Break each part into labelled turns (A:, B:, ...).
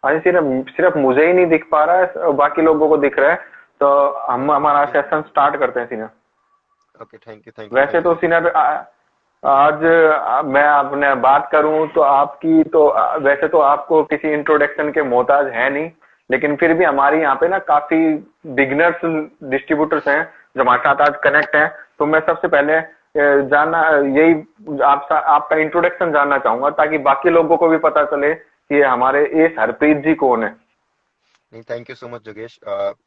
A: हाँ, सिर्फ सिर्फ मुझे ही नहीं दिख पा रहा है, बाकी लोगों को दिख रहा है। तो हम हमारा
B: ओके
A: सेशन स्टार्ट करते हैं senior.
B: Okay, thank you thank you
A: वैसे
B: थैंक यू
A: तो
B: जोगेश।
A: सीनियर, आज मैं अपने बात करूं तो आपकी तो वैसे तो आपको किसी इंट्रोडक्शन के मोहताज है नहीं, लेकिन फिर भी हमारी यहाँ पे ना काफी बिगनर्स डिस्ट्रीब्यूटर्स हैं जो हमारे साथ आज कनेक्ट हैं। तो मैं सबसे पहले जानना यही आपका इंट्रोडक्शन जानना चाहूंगा, ताकि बाकी लोगों को भी पता चले कि हमारे एस हरप्रीत जी कौन है।
B: नहीं, थैंक यू सो मच जोगेश,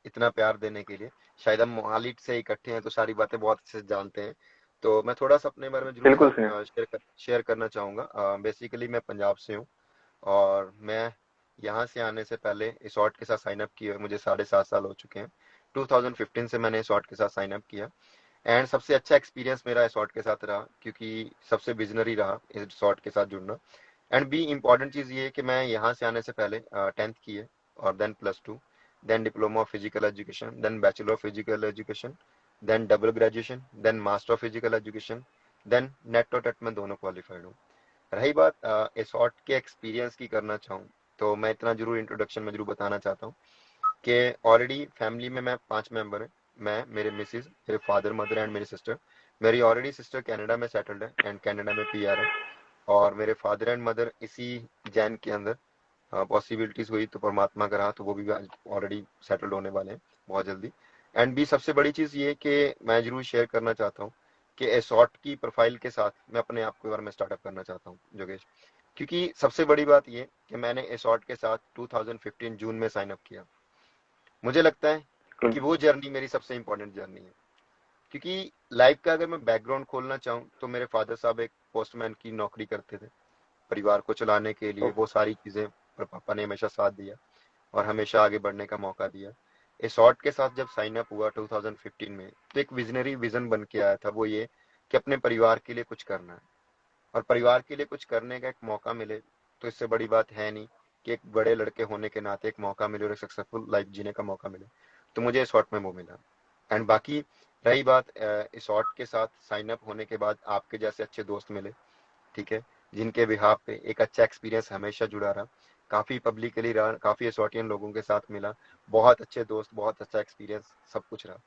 B: इतना प्यार देने के लिए। शायद हम मोहाली से इकट्ठे हैं तो सारी बातें बहुत अच्छे से जानते हैं। तो मैं थोड़ा सा अपने बारे में जरूर
A: बिल्कुल सीनियर।
B: शेयर करना चाहूँगा। बेसिकली मैं पंजाब से हूँ, और मैं यहाँ से आने से पहले इसॉर्ट के साथ साइन अप किए हुए मुझे 7.5 साल हो चुके हैं। 2015 से मैंने इसॉर्ट के साथ साइन अप किया। एंड सबसे अच्छा एक्सपीरियंस मेरा इसॉर्ट के साथ रहा, क्योंकि सबसे विजनरी रहा इसॉर्ट के साथ जुड़ना। एंड भी इम्पॉर्टेंट चीज़ ये है कि मैं यहाँ से आने से पहले 10th की है, और then +2, then diploma of physical education, then bachelor of physical education, then double graduation, then master of physical education, then NET और टेट में दोनों क्वालिफाइड हूँ। रही बात इसॉर्ट के एक्सपीरियंस की करना चाहूँ, तो मैं इतना जरूर इंट्रोडक्शन में जरूर बताना चाहता हूँ कि ऑलरेडी फैमिली में मैं 5 मेंबर हैं। मैं, मेरे मिसिज, मेरे फादर मदर एंड मेरी सिस्टर। मेरी ऑलरेडी सिस्टर कनाडा में सेटल्ड है एंड कनाडा में पीआर है। और मेरे फादर एंड मदर इसी जैन के अंदर पॉसिबिलिटीज हुई तो परमात्मा का रहा तो वो भी ऑलरेडी सेटल्ड होने वाले हैं बहुत जल्दी। एंड भी सबसे बड़ी चीज़ ये कि मैं जरूर शेयर करना चाहता हूँ कि एसॉर्ट की प्रोफाइल के साथ मैं अपने आप के बारे में स्टार्टअप करना चाहता हूँ जोगेश। क्योंकि सबसे बड़ी बात ये कि मैंने एसॉर्ट के साथ 2015 जून में साइन अप किया। मुझे लगता है कि वो जर्नी मेरी सबसे इंपॉर्टेंट जर्नी है। क्योंकि लाइफ का अगर मैं बैकग्राउंड खोलना चाहूँ तो मेरे फादर साहब एक पोस्टमैन की नौकरी करते थे। परिवार को चलाने के लिए वो सारी चीज़ें, पर पापा ने हमेशा साथ दिया और हमेशा आगे बढ़ने का मौका दिया। एसॉर्ट के साथ जब साइन अप हुआ 2015 में, तो एक विजनरी विजन बन के आया था, वो ये कि अपने परिवार के लिए कुछ करना है। और परिवार के लिए कुछ करने का एक मौका मिले तो इससे बड़ी बात है नहीं कि एक बड़े लड़के होने के नाते एक मौका मिले और एक सक्सेसफुल लाइफ जीने का मौका मिले। तो मुझे एसॉर्ट में वो मिला। एंड बाकी रही बात एसॉर्ट के साथ साइन अप होने के बाद आपके जैसे अच्छे दोस्त मिले, ठीक है, जिनके बिहाफ पे एक अच्छा एक्सपीरियंस हमेशा जुड़ा रहा। काफ़ी पब्लिकली रहा, काफ़ी एसोटियन लोगों के साथ मिला, बहुत अच्छे दोस्त, बहुत अच्छा एक्सपीरियंस, सब कुछ रहा,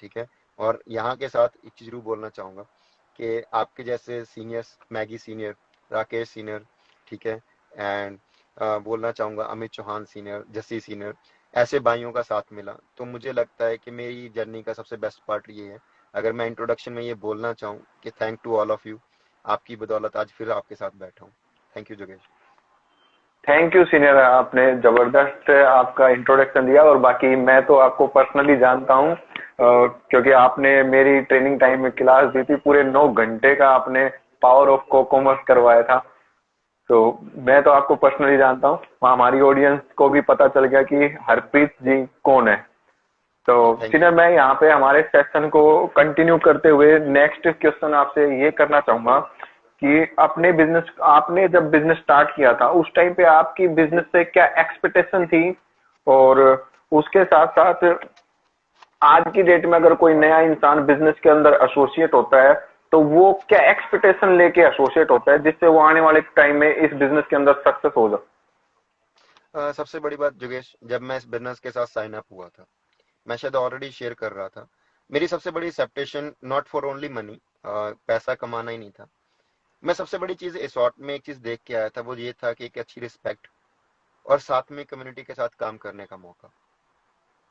B: ठीक है। और यहाँ के साथ एक चीज़ जरूर बोलना चाहूँगा कि आपके जैसे seniors, Maggi senior, Rakesh senior, ठीक है, एंड बोलना चाहूँगा अमित चौहान सीनियर, जस्सी सीनियर, ऐसे भाइयों का साथ मिला तो मुझे लगता है कि मेरी जर्नी का सबसे बेस्ट पार्ट ये है। अगर मैं इंट्रोडक्शन में ये बोलना चाहूँ कि thank to all of you, आपकी बदौलत आज फिर आपके साथ बैठा हूँ। थैंक यू जोगेश।
A: थैंक यू सीनियर, आपने जबरदस्त आपका इंट्रोडक्शन दिया। और बाकी मैं तो आपको पर्सनली जानता हूँ, क्योंकि आपने मेरी ट्रेनिंग टाइम में क्लास दी थी, पूरे 9 घंटे का आपने पावर ऑफ कोकोमस करवाया था। तो मैं तो आपको पर्सनली जानता हूँ, हमारी ऑडियंस को भी पता चल गया कि हरप्रीत जी कौन है। तो
B: नहीं, थैंक यू।
A: सीनियर, मैं यहाँ पे हमारे सेशन को कंटिन्यू करते हुए नेक्स्ट क्वेश्चन आपसे ये करना चाहूंगा कि अपने बिजनेस आपने जब बिजनेस स्टार्ट किया था उस टाइम पे आपकी बिजनेस से क्या एक्सपेक्टेशन थी, और उसके साथ साथ आज की डेट में अगर कोई नया इंसान बिजनेस के अंदर एसोसिएट होता है तो वो क्या एक्सपेक्टेशन लेके एसोसिएट होता है जिससे वो आने वाले टाइम में इस बिजनेस के अंदर सक्सेस हो जाए।
B: सबसे बड़ी बात जोगेश, जब मैं इस बिजनेस के साथ साइन अप हुआ था, मैं शायद ऑलरेडी शेयर कर रहा था, मेरी सबसे बड़ी acceptation not for only money, पैसा कमाना ही नहीं था। मैं सबसे बड़ी चीज़ इस शॉर्ट में एक चीज़ देख के आया था, वो ये था कि एक अच्छी रिस्पेक्ट और साथ में कम्युनिटी के साथ काम करने का मौका।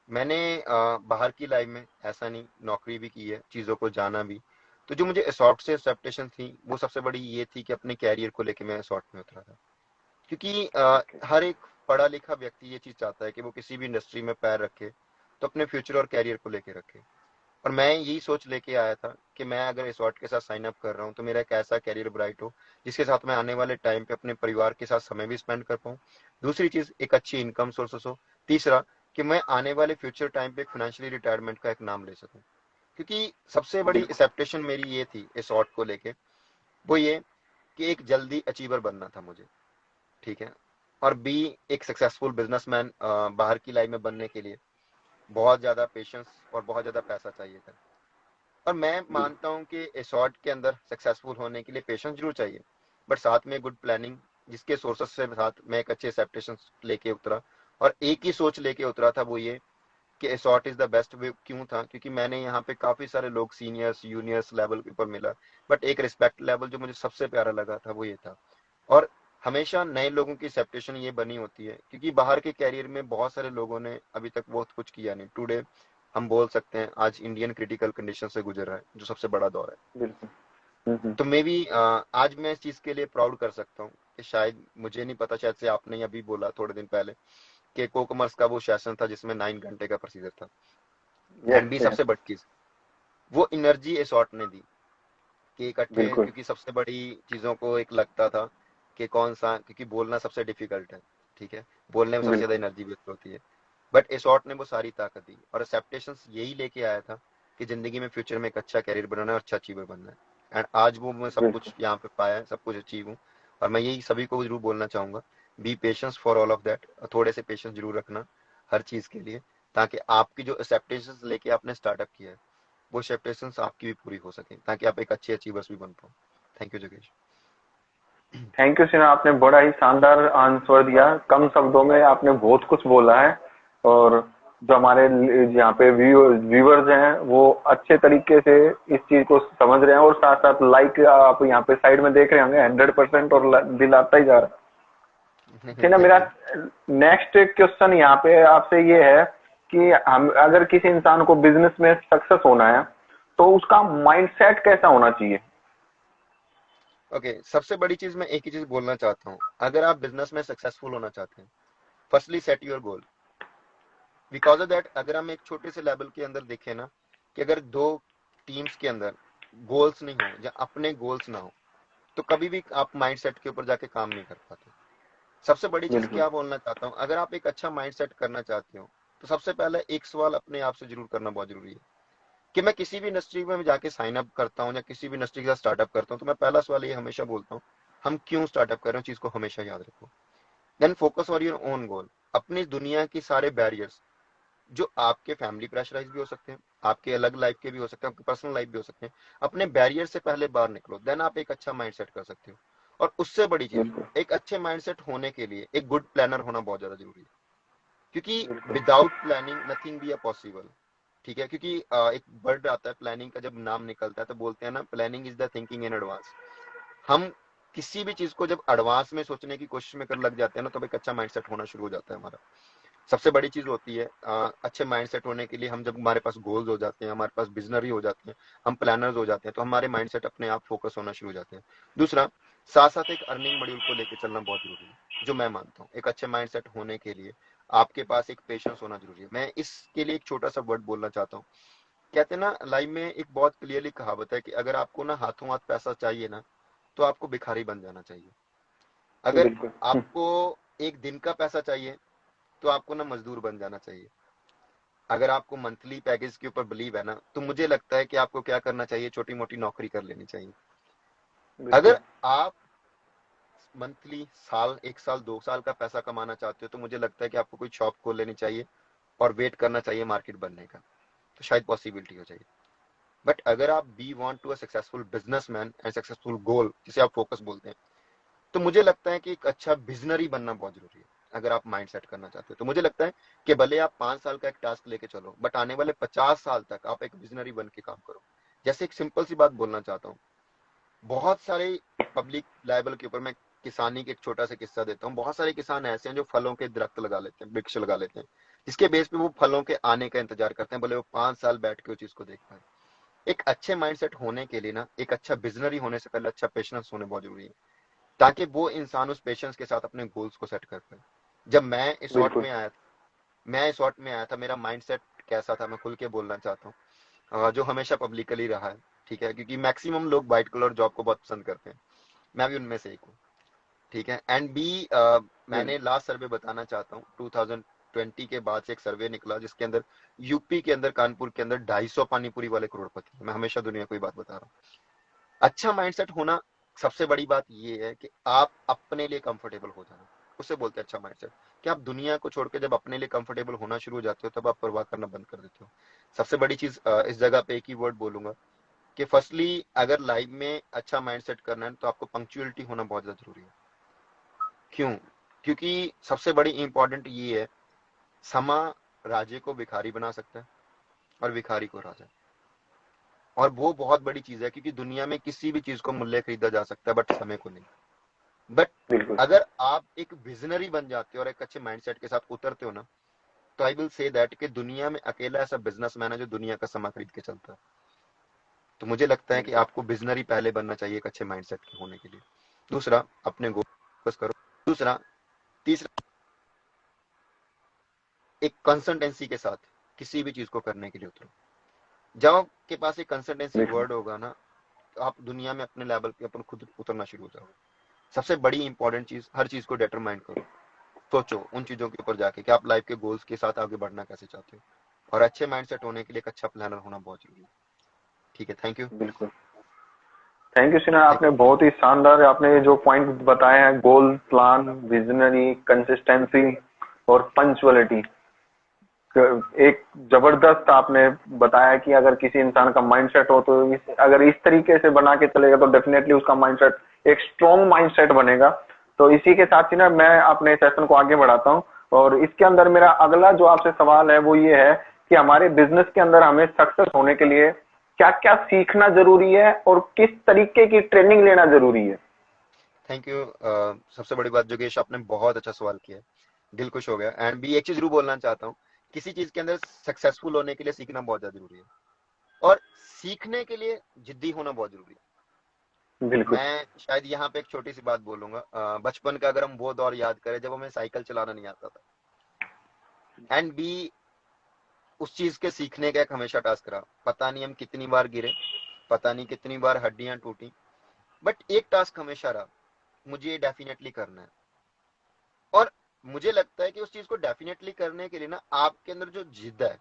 B: मैंने बाहर की लाइफ में ऐसा नहीं, नौकरी भी की है, चीज़ों को जाना भी। तो जो मुझे असॉर्ट से एक्सेप्टेशन थी वो सबसे बड़ी ये थी कि अपने कैरियर को लेके मैं असॉर्ट में उतरा था। क्योंकि हर एक पढ़ा लिखा व्यक्ति ये चीज़ चाहता है कि वो किसी भी इंडस्ट्री में पैर रखे तो अपने फ्यूचर और कैरियर को लेके रखे। और मैं यही सोच लेके आया था कि मैं अगर रिसॉर्ट के साथ साइन अप कर रहा हूँ तो मेरा एक ऐसा कैरियर ब्राइट हो जिसके साथ मैं आने वाले टाइम पे अपने परिवार के साथ समय भी स्पेंड कर पाऊँ। दूसरी चीज, एक अच्छी इनकम सोर्सेस हो। तीसरा, कि मैं आने वाले फ्यूचर टाइम पे फाइनेंशियली रिटायरमेंट का एक नाम ले सकूँ। क्योंकि सबसे बड़ी
A: बिल्कुल।
B: एक्सेप्टेशन मेरी ये थी इस शॉर्ट को लेके, वो ये कि एक जल्दी अचीवर बनना था मुझे, ठीक है, और बी, एक सक्सेसफुल बिजनेसमैन बाहर की लाइफ में बनने के लिए बहुत ज्यादा पेशेंस और बहुत ज्यादा पैसा चाहिए था। और मैं मानता हूँ कि एसॉर्ट के अंदर सक्सेसफुल होने के लिए पेशेंस जरूर चाहिए, बट साथ में गुड प्लानिंग जिसके सोर्सेस से साथ मैं एक अच्छे एक्सेप्टेशन लेके उतरा, और एक ही सोच लेके उतरा था, वो ये कि एसॉर्ट इज द बेस्ट वे। क्यों था? क्योंकि मैंने यहाँ पे काफी सारे लोग सीनियर्स जूनियर्स लेवल के ऊपर मिला, बट एक रिस्पेक्ट लेवल जो मुझे सबसे प्यारा लगा था वो ये था। और हमेशा नए लोगों की एक्सेप्टेशन ये बनी होती है, क्योंकि बाहर के कैरियर में बहुत सारे लोगों ने अभी तक बहुत कुछ किया नहीं। टुडे हम बोल सकते हैं आज इंडियन क्रिटिकल कंडीशन से गुजर रहा है, जो सबसे बड़ा दौर है।
A: बिल्कुल।
B: तो मे भी आज मैं इस चीज के लिए प्राउड कर सकता हूँ कि शायद, मुझे नहीं पता, शायद से आपने अभी बोला थोड़े दिन पहले कि कोकमर्स का वो सेशन था जिसमें 9 घंटे का प्रोसीजर था। एंड भी
A: यस यस।
B: सबसे बड़ी चीज, वो एनर्जी एसॉर्ट ने दी कि इकट्ठे,
A: बिल्कुल
B: क्योंकि सबसे बड़ी चीजों को एक लगता था कि कौन सा, क्योंकि बोलना सबसे डिफिकल्ट है, ठीक है, बोलने में सबसे ज्यादा
A: बिल्कुल।
B: एनर्जी वेस्ट होती है। बट एसॉर्ट ने वो सारी ताकत दी और एक्सेप्टेशंस यही लेके आया था कि जिंदगी में फ्यूचर में एक अच्छा कैरियर बनाना है और अच्छा अचीवर बनना है। एंड आज वो मैं सब
A: बिल्कुल
B: कुछ यहाँ पे पाया है, सब कुछ अचीव हूँ। और मैं यही सभी को जरूर बोलना चाहूंगा, B patience for all of that. थोड़े से पेशेंस जरूर रखना हर चीज के लिए, ताकि आपकी जो एक्सेप्टेशंस लेके आपने स्टार्टअप किया है वो एक्सपेक्टेशंस आपकी भी पूरी हो सके, ताकि आप एक अच्छे अचीवर्स भी बन पाओ। थैंक यू जगेश।
A: थैंक यू सिन्हा, आपने बड़ा ही शानदार आंसर दिया, कम शब्दों में आपने बहुत कुछ बोला है। और जो हमारे यहाँ पे व्यूअर्स हैं वो अच्छे तरीके से इस चीज को समझ रहे हैं, और साथ साथ लाइक आप यहाँ पे साइड में देख रहे होंगे 100%, और दिल आता ही जा रहा है। सिन्हा,
B: थैंक
A: मेरा
B: यू।
A: नेक्स्ट क्वेश्चन यहाँ पे आपसे ये है कि हम अगर किसी इंसान को बिजनेस में सक्सेस होना है तो उसका माइंडसेट कैसा होना चाहिए?
B: ओके, सबसे बड़ी चीज मैं एक ही चीज बोलना चाहता हूँ, अगर आप बिजनेस में सक्सेसफुल होना चाहते हैं, firstly set your goal. Because of that, अगर हम एक छोटे से लेवल के अंदर देखें ना, कि अगर दो टीम्स के अंदर गोल्स नहीं हो या अपने गोल्स ना हो, तो कभी भी आप माइंडसेट के ऊपर जाके काम नहीं कर पाते। सबसे बड़ी चीज
A: बिल्कुल।
B: क्या बोलना चाहता हूँ, अगर आप एक अच्छा माइंडसेट करना चाहते हो, तो सबसे पहले एक सवाल अपने आप से जरूर करना बहुत जरूरी है कि मैं किसी भी इंडस्ट्री में जाके साइन अप करता हूँ या किसी भी इंडस्ट्री के साथ स्टार्टअप करता हूँ, तो मैं पहला सवाल ये हमेशा बोलता हूँ, हम क्यों स्टार्टअप कर रहे हैं, चीज को हमेशा याद रखो। Then focus on your own goal. अपनी दुनिया की सारे बैरियर्स, जो आपके फैमिली प्रेशराइज भी हो सकते हैं, आपके अलग लाइफ के भी हो सकते हैं, आपके पर्सनल लाइफ भी हो सकते हैं, अपने बैरियर से पहले बाहर निकलो, देन आप एक अच्छा माइंडसेट कर सकते हो। और उससे बड़ी चीज,
A: बिल्कुल।
B: एक अच्छे माइंडसेट होने के लिए एक गुड प्लानर होना बहुत ज्यादा जरूरी है, क्योंकि
A: बिल्कुल।
B: Without planning nothing be a possible. ठीक है, क्योंकि एक वर्ड आता है प्लानिंग का, जब नाम निकलता है तो बोलते हैं ना, planning is the thinking in advance. हम किसी भी चीज को जब एडवांस में सोचने की कोशिश में कर लग जाते हैं ना, तो एक अच्छा माइंडसेट होना शुरू हो जाता है हमारा। सबसे बड़ी चीज होती है अच्छे माइंडसेट होने के लिए, हम जब हमारे पास गोल्स हो जाते हैं, हमारे पास विजनरी हो जाते हैं, हम प्लानर्स हो जाते हैं, तो हमारे माइंडसेट अपने आप फोकस होना शुरू हो जाते हैं। दूसरा, साथ साथ एक अर्निंग मॉड्यूल को लेकर चलना बहुत जरूरी है, जो मैं मानता हूँ एक अच्छे माइंडसेट होने के लिए आपके पास एक पेशेंस होना जरूरी है। मैं इसके लिए एक छोटा सा वर्ड बोलना चाहता हूँ। कहते हैं ना, लाइफ में एक बहुत क्लियरली कहावत है कि अगर आपको ना हाथों हाथ पैसा चाहिए ना, तो आपको भिखारी बन जाना चाहिए। अगर
A: बिल्कुल।
B: आपको एक दिन का पैसा चाहिए, तो आपको ना मजदूर बन जाना चाहिए। अगर आपको मंथली पैकेज के ऊपर बिलीव है ना, तो मुझे लगता है कि आपको क्या करना चाहिए, छोटी मोटी नौकरी कर लेनी चाहिए।
A: बिल्कुल।
B: अगर आप मंथली, साल, 1 साल 2 साल का पैसा कमाना चाहते हो, तो मुझे लगता है कि आपको कोई शॉप खोल लेनी चाहिए और वेट करना चाहिए मार्केट बनने का, तो शायद पॉसिबिलिटी हो जाएगी। बट अगर आप be want to a successful businessman and successful goal, जिसे आप फोकस बोलते हैं, तो मुझे लगता है कि एक अच्छा विजनरी बनना बहुत जरूरी है। अगर आप माइंड सेट करना चाहते हो, तो मुझे लगता है कि भले आप 5 साल का एक टास्क लेके चलो, बट आने वाले 50 साल तक आप एक विजनरी बन के काम करो। जैसे एक सिंपल सी बात बोलना चाहता हूँ, बहुत सारे पब्लिक लेवल के ऊपर मैं किसानी के एक छोटा सा किस्सा देता हूँ। बहुत सारे किसान ऐसे हैं जो फलों के दरख्त लगा लेते हैं, वृक्ष लगा लेते हैं, जिसके बेस पे वो फलों के आने का इंतजार करते हैं, भले वो 5 साल बैठ के उस चीज को देख पाए। एक अच्छे माइंडसेट होने के लिए ना, एक अच्छा विजनरी होने से पहले अच्छा पेशेंस होने बहुत जरूरी है, ताकि वो इंसान उस पेशेंस के साथ अपने गोल्स को सेट कर पाए। जब मैं इस शॉर्ट
A: बिल्कुल।
B: में आया था, मेरा माइंडसेट कैसा था, मैं खुल के बोलना चाहता हूँ, जो हमेशा पब्लिकली रहा है। ठीक है, क्योंकि मैक्सिमम लोग व्हाइट कलर जॉब को बहुत पसंद करते हैं, मैं भी उनमें से एक हूँ। ठीक है, एंड बी मैंने
A: बिल्कुल।
B: लास्ट सर्वे बताना चाहता हूँ, 2020 के बाद से एक सर्वे निकला जिसके अंदर यूपी के अंदर, कानपुर के अंदर 250 पानीपुरी वाले करोड़पति हैं। मैं हमेशा दुनिया को ही बात बता रहा हूँ। अच्छा माइंडसेट होना, सबसे बड़ी बात ये है कि आप अपने लिए कंफर्टेबल हो जाना, उसे बोलते हैं अच्छा माइंडसेट। कि आप दुनिया को छोड़ के जब अपने लिए कंफर्टेबल होना शुरू हो जाते हो, तब आप परवाह करना बंद कर देते हो। सबसे बड़ी चीज, इस जगह पे एक ही वर्ड बोलूंगा कि फर्स्टली, अगर लाइफ में अच्छा माइंडसेट करना है, तो आपको पंक्चुअलिटी होना बहुत ज्यादा जरूरी है। क्यों? क्योंकि सबसे बड़ी इंपॉर्टेंट ये है, समा राजे को भिखारी बना सकता है और भिखारी को राजा। और वो बहुत बड़ी चीज है, क्योंकि दुनिया में किसी भी चीज को मूल्य खरीदा जा सकता है, बट समय को नहीं। बट
A: बिल्कुल।
B: अगर आप एक विजनरी बन जाते हो और एक अच्छे माइंडसेट के साथ उतरते हो ना, तो आई विल से दैट कि दुनिया में अकेला ऐसा बिजनेसमैन है जो दुनिया का समा खरीद के चलता है। तो मुझे लगता है कि
A: बिल्कुल।
B: आपको विजनरी पहले बनना चाहिए एक अच्छे माइंडसेट के होने के लिए। दूसरा, अपने गोल फोकस करो। दूसरा, तीसरा, एक कंसिस्टेंसी के साथ किसी भी चीज को करने के लिए उतरो। जब आपके पास एक कंसिस्टेंसी
A: बिल्कुल।
B: वर्ड होगा ना, तो आप दुनिया में अपने लेवल पे अपन खुद उतरना शुरू हो जाओगे। सबसे बड़ी इंपॉर्टेंट चीज, हर चीज को डिटरमाइन करो। सोचो उन चीजों के ऊपर जाके कि आप लाइफ के गोल्स के साथ आगे बढ़ना कैसे चाहते हो। और अच्छे माइंडसेट होने के लिए एक अच्छा प्लानर होना बहुत जरूरी है। ठीक है, थैंक यू।
A: बिल्कुल। थैंक यू सिन्हा,
B: थैंक
A: आपने बहुत ही शानदार आपने ये जो पॉइंट बताए हैं, गोल, प्लान, विजनरी, कंसिस्टेंसी और पंचुअलिटी, एक जबरदस्त आपने बताया कि अगर किसी इंसान का माइंडसेट हो तो अगर इस तरीके से बना के चलेगा तो डेफिनेटली उसका माइंडसेट एक स्ट्रॉन्ग माइंडसेट बनेगा। तो इसी के साथ ही ना मैं अपने सेशन को आगे बढ़ाता हूँ, और इसके अंदर मेरा अगला जो आपसे सवाल है वो ये है कि हमारे बिजनेस के अंदर हमें सक्सेस होने के लिए क्या क्या सीखना जरूरी है और किस तरीके की ट्रेनिंग लेना जरूरी है।
B: Thank you. सबसे बड़ी बात जोगेश, आपने बहुत अच्छा सवाल किया है, दिल खुश हो गया। एंड भी एक चीज जरूर बोलना चाहता हूँ, किसी चीज के अंदर सक्सेसफुल होने के लिए सीखना बहुत ज्यादा जरूरी है, और सीखने के लिए जिद्दी होना बहुत जरूरी है।
A: बिल्कुल।
B: मैं शायद यहाँ पे एक छोटी सी बात बोलूंगा। बचपन का अगर हम वो दौर याद करें जब हमें साइकिल चलाना नहीं आता था, एंड बी उस चीज के सीखने का एक हमेशा टास्क रहा। पता नहीं हम कितनी बार गिरे, पता नहीं कितनी बार हड्डियां टूटी, बट एक टास्क हमेशा रहा, मुझे ये डेफिनेटली करना है। और मुझे लगता है कि उस चीज को डेफिनेटली करने के लिए ना, आपके अंदर जो जिद है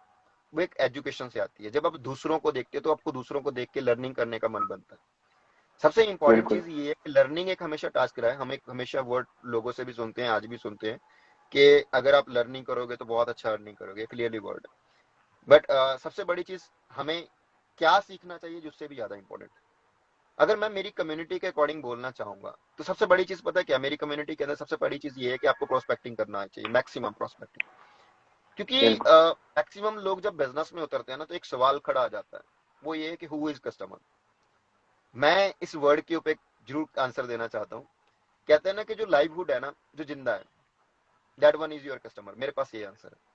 B: वो एक एजुकेशन से आती है। जब आप दूसरों को देखते हो तो आपको दूसरों को देख के लर्निंग करने का मन बनता है। सबसे इंपॉर्टेंट
A: बिल्कुल।
B: चीज ये है कि लर्निंग एक हमेशा टास्क रहा है। हम एक हमेशा वर्ड लोगों से भी सुनते हैं, आज भी सुनते हैं, कि अगर आप लर्निंग करोगे तो बहुत अच्छा अर्निंग करोगे, क्लियरली वर्ड। बट सबसे बड़ी चीज, हमें क्या सीखना चाहिए जिससे भी ज्यादा इंपॉर्टेंट है। अगर मैं मेरी कम्युनिटी के अकॉर्डिंग बोलना चाहूंगा, तो सबसे बड़ी चीज पता है क्या, मेरी कम्युनिटी के अंदर सबसे बड़ी चीज ये है कि आपको प्रोस्पेक्टिंग करना चाहिए, मैक्सिमम प्रोस्पेक्टिंग। क्योंकि
A: बिल्कुल।
B: मैक्सिमम लोग जब बिजनेस में उतरते हैं ना, तो एक सवाल खड़ा आ जाता है, वो ये है कि हु इज कस्टमर। मैं इस वर्ड के ऊपर जरूर आंसर देना चाहता हूँ। कहते हैं ना कि जो लाइवहुड है ना, जो जिंदा है, that one is your customer. मेरे पास ये आंसर है।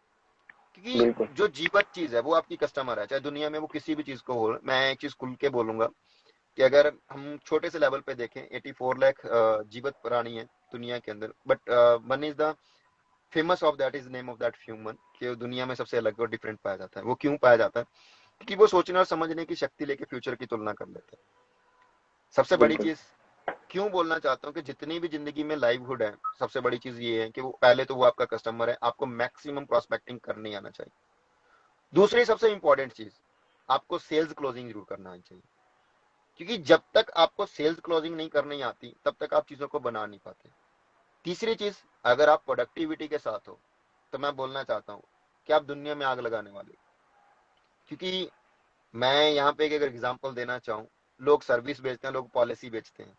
B: क्योंकि
A: बिल्कुल।
B: जो जीवत चीज है वो आपकी कस्टमर है, चाहे दुनिया में वो किसी भी चीज को हो। मैं एक चीज खुल के बोलूंगा कि अगर हम छोटे से लेवल पे देखें, 84 लाख जीवित प्राणी है दुनिया के अंदर, but one is the famous of that, is name of that human, कि दुनिया में सबसे अलग और डिफरेंट पाया जाता है। वो क्यों पाया जाता है? क्योंकि वो सोचने और समझने की शक्ति लेके फ्यूचर की तुलना कर लेते हैं। सबसे बड़ी
A: बिल्कुल।
B: चीज क्यों बोलना चाहता हूँ कि जितनी भी जिंदगी में लाइवहुड है, सबसे बड़ी चीज ये है कि वो पहले तो वो आपका कस्टमर है, आपको मैक्सिमम प्रोस्पेक्टिंग करनी आना चाहिए। दूसरी सबसे इंपॉर्टेंट चीज, आपको सेल्स क्लोजिंग जरूर करना आनी चाहिए। क्योंकि जब तक आपको सेल्स क्लोजिंग नहीं करनी आती, तब तक आप चीजों को बना नहीं पाते। तीसरी चीज, अगर आप प्रोडक्टिविटी के साथ हो, तो मैं बोलना चाहता हूँ कि आप दुनिया में आग लगाने वाले हो। क्योंकि मैं यहाँ पे एक एग्जांपल देना चाहूँ, लोग सर्विस बेचते हैं, लोग पॉलिसी बेचते हैं।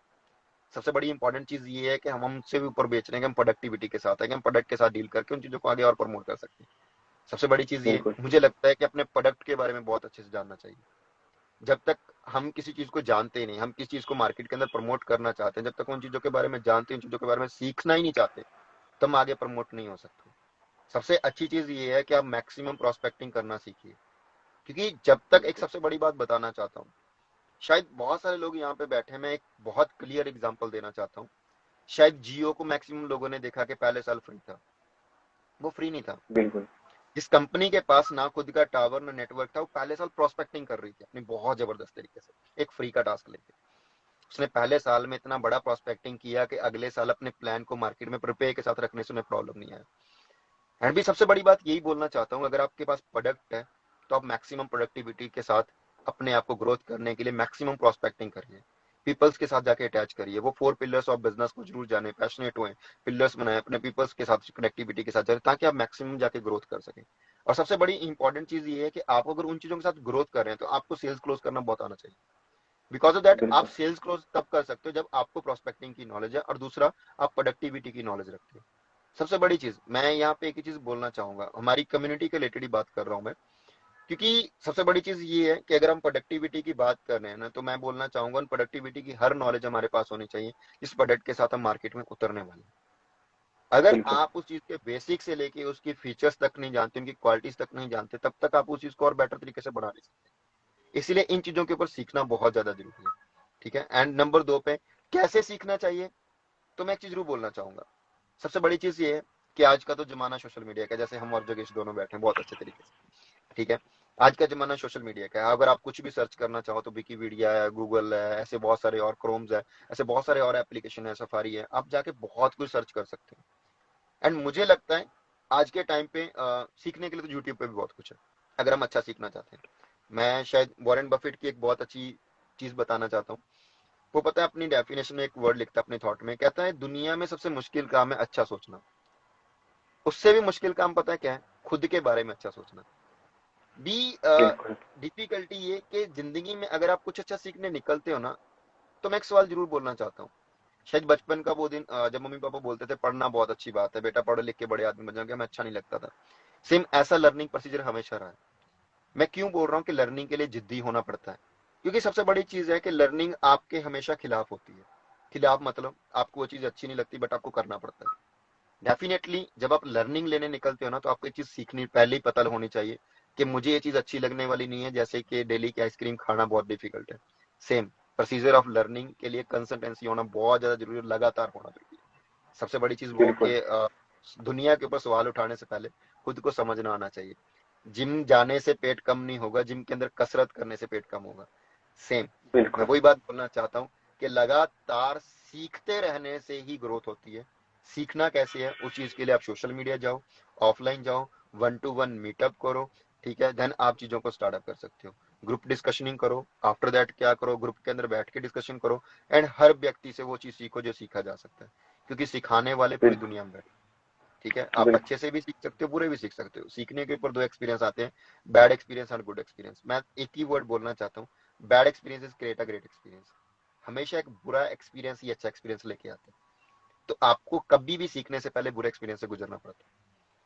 B: सबसे बड़ी इंपॉर्टेंट चीज ये है कि हम हमसे भी ऊपर बेच रहे हैं, कि हम प्रोडक्टिविटी के साथ है, कि हम प्रोडक्ट के साथ डील करके उन चीजों को आगे और प्रमोट कर सकते हैं। सबसे बड़ी चीज ये
A: बिल्कुल।
B: मुझे लगता है कि अपने प्रोडक्ट के बारे में बहुत अच्छे से जानना चाहिए। जब तक हम किसी चीज को जानते नहीं, हम किसी चीज को मार्केट के अंदर प्रमोट करना चाहते हैं, जब तक उन चीजों के बारे में जानते हैं, उन चीजों के बारे में सीखना ही नहीं चाहते, तो हम आगे प्रमोट नहीं हो सकते। सबसे अच्छी चीज ये है कि आप मैक्सिमम प्रोस्पेक्टिंग करना सीखिए। क्योंकि जब तक, एक
A: बिल्कुल।
B: सबसे बड़ी बात बताना चाहता हूँ, शायद बहुत सारे लोग यहाँ पे बैठे हैं, मैं एक बहुत क्लियर एग्जांपल देना चाहता हूँ। शायद जियो को मैक्सिमम लोगों ने देखा कि पहले साल फ्री था। वो फ्री नहीं था।
A: बिल्कुल।
B: जिस कंपनी के पास ना खुद का टावर ना नेटवर्क था, वो पहले साल प्रोस्पेक्टिंग कर रही थी अपनी बहुत जबरदस्त तरीके से, एक फ्री का टास्क लेके। उसने पहले साल में इतना बड़ा प्रोस्पेक्टिंग किया कि अगले साल अपने प्लान को मार्केट में प्रिपेयर के साथ रखने से उन्हें प्रॉब्लम नहीं आया। एंड भी सबसे बड़ी बात यही बोलना चाहता हूँ, अगर आपके पास प्रोडक्ट है, तो आप मैक्सिमम प्रोडक्टिविटी के साथ अपने आप को ग्रोथ करने के लिए मैक्सिमम प्रोस्पेक्टिंग करिए। पीपल्स के साथ जाके अटैच करिए, वो 4 पिलर्स ऑफ बिजनेस को जरूर जाने, पैशनेट हुए, पिलर्स बनाए, अपने पीपल्स के साथ कनेक्टिविटी के साथ जाए, ताकि आप मैक्सिमम जाके ग्रोथ कर सकें। और सबसे बड़ी इंपॉर्टेंट चीज ये है कि आप अगर उन चीजों के साथ ग्रोथ कर रहे हैं, तो आपको सेल्स क्लोज करना बहुत आना चाहिए। बिकॉज ऑफ दैट आप
A: बिल्कुल
B: सेल्स क्लोज तब कर सकते हो जब आपको प्रोस्पेक्टिंग की नॉलेज है, और दूसरा आप प्रोडक्टिविटी की नॉलेज रखते हो। सबसे बड़ी चीज मैं यहाँ पे एक ही चीज बोलना चाहूंगा, हमारी कम्युनिटी के रिलेटेड ही बात कर रहा हूँ मैं, क्योंकि सबसे बड़ी चीज ये है कि अगर हम प्रोडक्टिविटी की बात कर रहे हैं ना, तो मैं बोलना चाहूंगा उन प्रोडक्टिविटी की हर नॉलेज हमारे पास होनी चाहिए जिस प्रोडक्ट के साथ हम मार्केट में उतरने वाले हैं। अगर
A: बिल्कुल
B: आप उस चीज के बेसिक से लेके उसकी फीचर्स तक नहीं जानते, उनकी क्वालिटीज तक नहीं जानते, तब तक आप उस चीज को और बेटर तरीके से बना नहीं सकते। इसीलिए इन चीजों के ऊपर सीखना बहुत ज्यादा जरूरी है। ठीक है। एंड नंबर 2 पे कैसे सीखना चाहिए, तो मैं एक चीज जरूर बोलना चाहूंगा। सबसे बड़ी चीज ये है कि आज का तो जमाना सोशल मीडिया का, जैसे हम और जगेश दोनों बैठे हैं बहुत अच्छे तरीके से। ठीक है। आज का जमाना सोशल मीडिया का है। अगर आप कुछ भी सर्च करना चाहो तो विकीपीडिया है, गूगल है, ऐसे बहुत सारे और क्रोम्स है, ऐसे बहुत सारे और एप्लीकेशन है, सफारी है, आप जाके बहुत कुछ सर्च कर सकते हो। एंड मुझे लगता है आज के टाइम पे सीखने के लिए तो यूट्यूब पे भी बहुत कुछ है, अगर हम अच्छा सीखना चाहते हैं। मैं शायद वॉरेन बफेट की एक बहुत अच्छी चीज बताना चाहता हूँ। वो पता है अपनी डेफिनेशन में एक वर्ड लिखता है अपने थॉट में, कहता है दुनिया में सबसे मुश्किल काम है अच्छा सोचना। उससे भी मुश्किल काम पता है क्या है, खुद के बारे में अच्छा सोचना। बी
A: बिल्कुल
B: डिफिकल्टी ये कि जिंदगी में अगर आप कुछ अच्छा सीखने निकलते हो ना, तो मैं एक सवाल जरूर बोलना चाहता हूँ। शायद बचपन का वो दिन जब मम्मी पापा बोलते थे पढ़ना बहुत अच्छी बात है बेटा, पढ़ लिख के बड़े आदमी बन जाओगे, हमें अच्छा नहीं लगता था। सेम ऐसा लर्निंग प्रोसीजर हमेशा रहा है। मैं क्यों बोल रहा हूँ कि लर्निंग के लिए जिद्दी होना पड़ता है, क्योंकि सबसे बड़ी चीज है कि लर्निंग आपके हमेशा खिलाफ होती है। खिलाफ मतलब आपको वो चीज अच्छी नहीं लगती बट आपको करना पड़ता है। डेफिनेटली जब आप लर्निंग लेने निकलते हो ना, तो आपको ये चीज सीखनी पहले ही पता होनी चाहिए कि मुझे ये चीज अच्छी लगने वाली नहीं है, जैसे कि डेली की आइसक्रीम खाना बहुत डिफिकल्ट है। सेम प्रोसीजर ऑफ लर्निंग के लिए कंसिस्टेंसी होना बहुत ज्यादा जरूरी है, लगातार होना जरूरी है। सबसे बड़ी चीज वो
A: बिल्कुल
B: कि दुनिया के ऊपर सवाल उठाने से पहले खुद को समझना आना चाहिए। जिम जाने से पेट कम नहीं होगा, जिम के अंदर कसरत करने से पेट कम होगा। सेम मैं
A: बिल्कुल
B: वही बात बोलना चाहता हूँ कि लगातार सीखते रहने से ही ग्रोथ होती है। सीखना कैसे है, उस चीज के लिए आप सोशल मीडिया जाओ, ऑफलाइन जाओ, 1 to 1 मीटअप करो। ठीक है। देन आप चीजों को स्टार्टअप कर सकते हो। ग्रुप डिस्कशनिंग करो, आफ्टर दैट क्या करो, ग्रुप के अंदर बैठ के डिस्कशन करो। एंड हर व्यक्ति से वो चीज सीखो जो सीखा जा सकता है, क्योंकि सिखाने वाले पूरी
A: बिल्कुल
B: दुनिया में बैठे। ठीक है। आप
A: बिल्कुल
B: अच्छे से भी सीख सकते हो, बुरे भी सीख सकते हो। सीखने के ऊपर 2 एक्सपीरियंस आते हैं, बैड एक्सपीरियंस और गुड एक्सपीरियंस। मैं एक ही वर्ड बोलना चाहता हूँ, bad experience is create a great experience. हमेशा एक बुरा एक्सपीरियंस ही अच्छा एक्सपीरियंस लेके आता है। तो आपको कभी भी सीखने से पहले बुरे एक्सपीरियंस से गुजरना पड़ता है।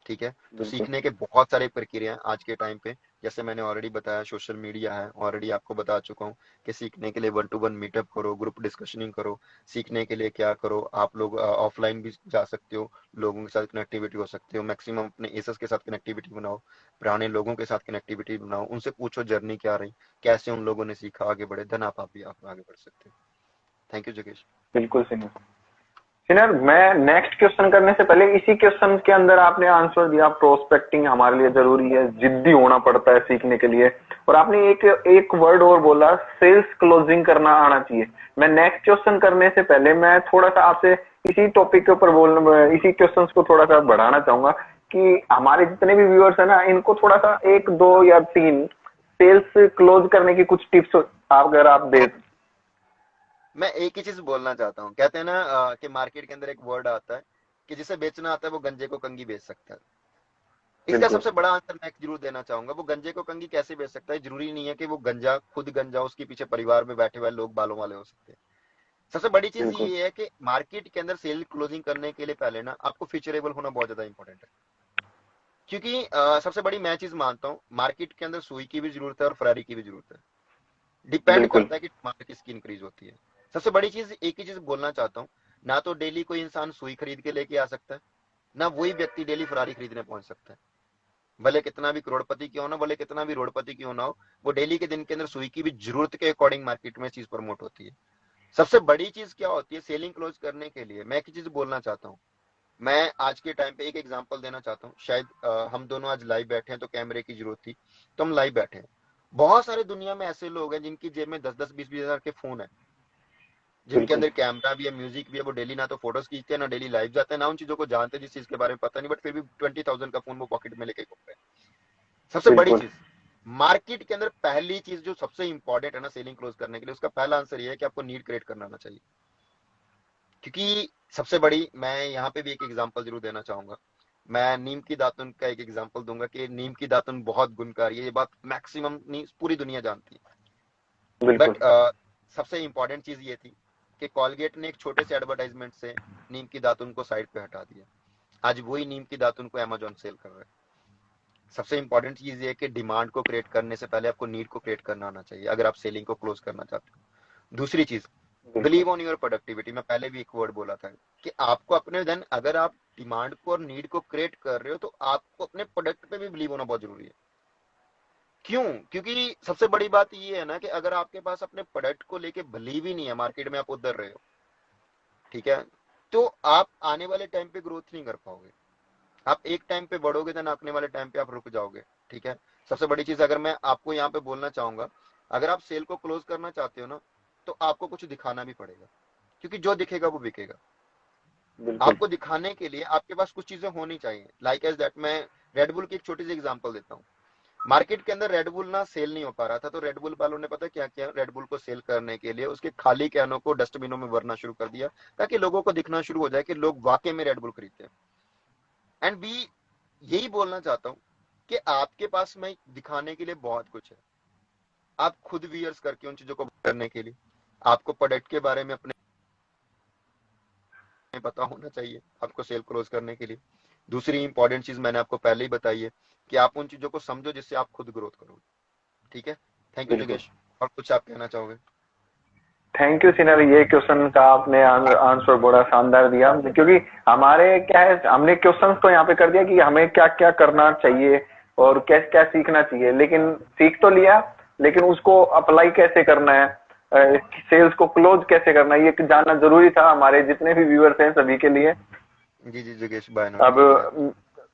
B: ठीक है। तो
A: बिल्कुल
B: सीखने के बहुत सारे प्रक्रिया हैं आज के टाइम पे, जैसे मैंने ऑलरेडी बताया सोशल मीडिया है, ऑलरेडी आपको बता चुका हूँ कि सीखने के लिए 1 to 1 मीटअप करो, ग्रुप डिस्कशनिंग करो। सीखने के लिए क्या करो, आप लोग ऑफलाइन भी जा सकते हो, लोगों के साथ कनेक्टिविटी हो सकते हो, मैक्सिमम अपने एसएस के साथ कनेक्टिविटी बनाओ, पुराने लोगों के साथ कनेक्टिविटी बनाओ, उनसे पूछो जर्नी क्या रही, कैसे उन लोगों ने सीखा, आगे बढ़े, धन आप भी आप आगे बढ़ सकते हो। थैंक यू जगेश।
A: बिल्कुल सीनियर। सीनियर, मैं नेक्स्ट क्वेश्चन करने से पहले इसी क्वेश्चन के अंदर आपने आंसर दिया, प्रोस्पेक्टिंग हमारे लिए जरूरी है, जिद्दी होना पड़ता है सीखने के लिए। और आपने एक एक वर्ड और बोला, सेल्स क्लोजिंग करना आना चाहिए। मैं नेक्स्ट क्वेश्चन करने से पहले मैं थोड़ा सा आपसे इसी टॉपिक के ऊपर बोलना, इसी क्वेश्चंस को थोड़ा सा बढ़ाना चाहूंगा कि हमारे जितने भी व्यूअर्स है ना, इनको थोड़ा सा 1 2 या 3 सेल्स क्लोज करने की कुछ टिप्स आप अगर आप दे।
B: मैं एक ही चीज बोलना चाहता हूँ, कहते हैं ना कि मार्केट के अंदर एक वर्ड आता है कि जिसे बेचना आता है वो गंजे को कंगी बेच सकता है। इसका
A: बिल्कुल
B: सबसे बड़ा आंसर मैं जरूर देना चाहूंगा, वो गंजे को कंगी कैसे बेच सकता है। जरूरी नहीं है कि वो गंजा खुद गंजा, उसके पीछे परिवार में बैठे हुए लोग बालों वाले हो सकते हैं। सबसे बड़ी चीज
A: बिल्कुल
B: ये है कि मार्केट के अंदर सेल क्लोजिंग करने के लिए पहले ना आपको फीचरेबल होना बहुत ज्यादा इंपॉर्टेंट है। क्योंकि सबसे बड़ी मैं चीज मानता हूँ, मार्केट के अंदर सुई की भी जरूरत है और फरारी की भी जरूरत है। डिपेंड
A: बिल्कुल
B: करता है कि डिमांड किसकी इंक्रीज होती है। सबसे बड़ी चीज एक ही चीज बोलना चाहता हूँ, ना तो डेली कोई इंसान सुई खरीद के लेके आ सकता है, ना वही व्यक्ति डेली फरारी खरीदने पहुंच सकता है। भले कितना भी करोड़पति क्यों ना, भले कितना भी रोडपति क्यों ना हो, वो डेली के दिन के अंदर सुई की भी जरूरत के अकॉर्डिंग मार्केट में चीज प्रमोट होती है। सबसे बड़ी चीज क्या होती है सेलिंग क्लोज करने के लिए, मैं एक चीज बोलना चाहता हूँ। मैं आज के टाइम पे एक एग्जांपल देना चाहता हूँ। शायद हम दोनों आज लाइव बैठे हैं तो कैमरे की जरूरत थी, तो हम लाइव बैठे हैं। बहुत सारे दुनिया में ऐसे लोग हैं जिनकी जेब में 10 10 20 20 हजार के फोन है, जिनके
A: बिल्कुल
B: अंदर कैमरा भी है, म्यूजिक भी है, वो डेली ना तो फोटोज खींचते हैं, ना डेली लाइव जाते हैं, ना उन चीजों को जानते हैं जिस चीज के बारे में पता नहीं, बट फिर भी 20,000 का फोन वो पॉकेट में लेके घूम रहे हैं। सबसे बड़ी
A: बिल्कुल
B: चीज मार्केट के अंदर पहली चीज जो सबसे इंपॉर्टेंट है ना सेलिंग क्लोज करने के लिए, उसका पहला आंसर ये है कि आपको नीड क्रिएट करना आना चाहिए। क्योंकि सबसे बड़ी मैं यहाँ पे भी एक एग्जांपल जरूर देना चाहूंगा। मैं नीम की दातुन का एक एग्जांपल दूंगा कि नीम की दातुन बहुत गुणकारी है, ये बात मैक्सिमम नहीं पूरी दुनिया जानती है।
A: बिल्कुल
B: बट सबसे इंपॉर्टेंट चीज ये थी कि कॉलगेट ने एक छोटे से एडवर्टाइजमेंट से नीम की दातुन को साइड पे हटा दिया। आज वही नीम की दातुन को अमेजोन सेल कर रहा है। सबसे इंपॉर्टेंट चीज ये है कि डिमांड को क्रिएट करने से पहले आपको नीड को क्रिएट करना आना चाहिए अगर आप सेलिंग को क्लोज करना चाहते हो। दूसरी चीज,
A: बिल्कुल
B: बिलीव ऑन योर प्रोडक्टिविटी। मैं पहले भी एक वर्ड बोला था कि आपको अपने देन अगर आप डिमांड को और नीड को क्रिएट कर रहे हो तो आपको अपने प्रोडक्ट पे भी बिलीव होना बहुत जरूरी है। क्यों? क्योंकि सबसे बड़ी बात ये है ना कि अगर आपके पास अपने प्रोडक्ट को लेके बिलीव ही नहीं है, मार्केट में आप उधर रहे हो, ठीक है, तो आप आने वाले टाइम पे ग्रोथ नहीं कर पाओगे। आप एक टाइम पे बढ़ोगे देन आने वाले टाइम पे आप रुक जाओगे। ठीक है। सबसे बड़ी चीज अगर मैं आपको यहाँ पे बोलना चाहूंगा, अगर आप सेल को क्लोज करना चाहते हो ना तो आपको कुछ दिखाना भी पड़ेगा, क्योंकि जो दिखेगा वो बिकेगा।
A: बिल्कुल।
B: आपको दिखाने के लिए आपके पास कुछ चीजें होनी चाहिए। लाइक एज दैट, मैं रेडबुल की एक छोटी सी एग्जांपल देता हूँ। मार्केट के अंदर रेडबुल ना सेल नहीं हो पा रहा था, तो रेडबुल वालों ने पता क्या किया, रेडबुल को सेल करने के लिए उसके खाली कैनों को डस्टबिनों में भरना शुरू कर दिया, ताकि लोगों को दिखना शुरू हो जाए कि लोग वाकई में रेडबुल खरीदते हैं। एंड बी, यही बोलना चाहता हूँ कि आपके पास में दिखाने के लिए बहुत कुछ है। आप खुद वियर्स करके उन चीजों को करने के लिए आपको प्रोडक्ट के बारे में अपने पता होना चाहिए आपको सेल क्लोज करने के लिए। दूसरी इंपॉर्टेंट चीज मैंने आपको पहले ही बताई है कि आप उन चीजों को समझो जिससे आप खुद ग्रोथ करोगे। ठीक है। थैंक यू
A: बिल्कुल।
B: जोगेश। और कुछ आप कहना चाहोगे?
A: थैंक यू सिनर, ये क्वेश्चन का आपने आंसर बड़ा शानदार दिया, क्योंकि हमारे क्या है, हमने क्वेश्चन तो यहाँ पे कर दिया कि हमें क्या क्या करना चाहिए और क्या क्या सीखना चाहिए, लेकिन सीख तो लिया, लेकिन उसको अप्लाई कैसे करना है, सेल्स को क्लोज कैसे करना है, ये जानना जरूरी था हमारे जितने भी व्यूअर्स हैं सभी के लिए।
B: जी जी जोगेश भाई,
A: अब
B: ठीक है।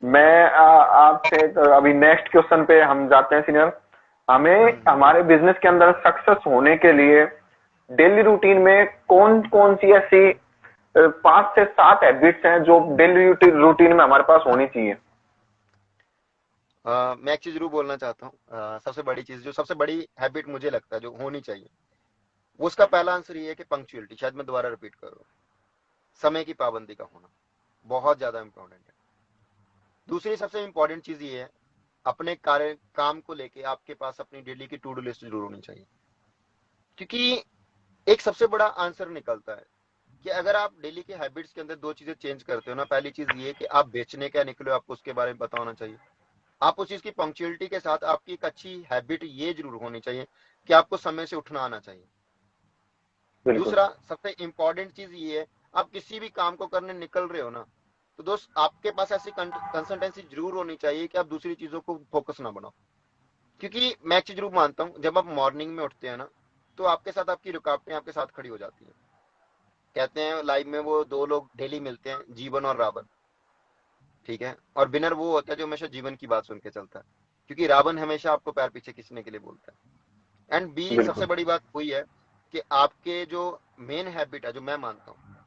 A: मैं आपसे तो अभी नेक्स्ट क्वेश्चन पे हम जाते हैं सीनियर। हमें
B: हम्म।
A: हमारे बिजनेस के अंदर सक्सेस होने के लिए डेली रूटीन में कौन कौन सी ऐसी 5 से 7 हैबिट्स हैं जो डेली रूटीन में हमारे पास होनी चाहिए?
B: मैं एक चीज जरूर बोलना चाहता हूँ। सबसे बड़ी चीज, जो सबसे बड़ी हैबिट मुझे लगता है जो होनी चाहिए, वो उसका पहला आंसर ये है कि पंक्चुअलिटी। शायद मैं दोबारा रिपीट कर रहा हूँ। समय की पाबंदी का होना बहुत ज्यादा इंपॉर्टेंट है। दूसरी सबसे इंपॉर्टेंट चीज ये है, अपने कार्य काम को लेके आपके पास अपनी डेली की टू डू लिस्ट जरूर होनी चाहिए। क्योंकि एक सबसे बड़ा आंसर निकलता है कि अगर आप डेली के हैबिट्स के अंदर दो चीजें चेंज करते हो ना, पहली चीज ये है कि आप बेचने क्या निकले हो, आपको उसके बारे में पता होना चाहिए। आप उस चीज की पंक्चुअलिटी के साथ आपकी एक अच्छी हैबिट ये जरूर होनी चाहिए कि आपको समय से उठना आना चाहिए।
A: बिल्कुल।
B: दूसरा सबसे इंपॉर्टेंट चीज ये है, आप किसी भी काम को करने निकल रहे हो ना, तो दोस्त आपके पास ऐसी कंसल्टेंसी जरूर होनी चाहिए कि आप दूसरी चीजों को फोकस ना बनाओ। क्योंकि मैं एक चीज जरूर मानता हूँ, जब आप मॉर्निंग में उठते हैं ना, तो आपके साथ आपकी रुकावटें आपके साथ खड़ी हो जाती हैं। कहते हैं लाइफ में वो दो लोग डेली मिलते हैं, जीवन और रावण। ठीक है। और विनर वो होता है जो हमेशा जीवन की बात सुन के चलता है, क्योंकि रावण हमेशा आपको पैर पीछे खींचने के लिए बोलता है। एंड बी, सबसे
A: बिल्कुल।
B: बड़ी बात हुई है कि आपके जो मेन हैबिट है, जो मैं मानता हूँ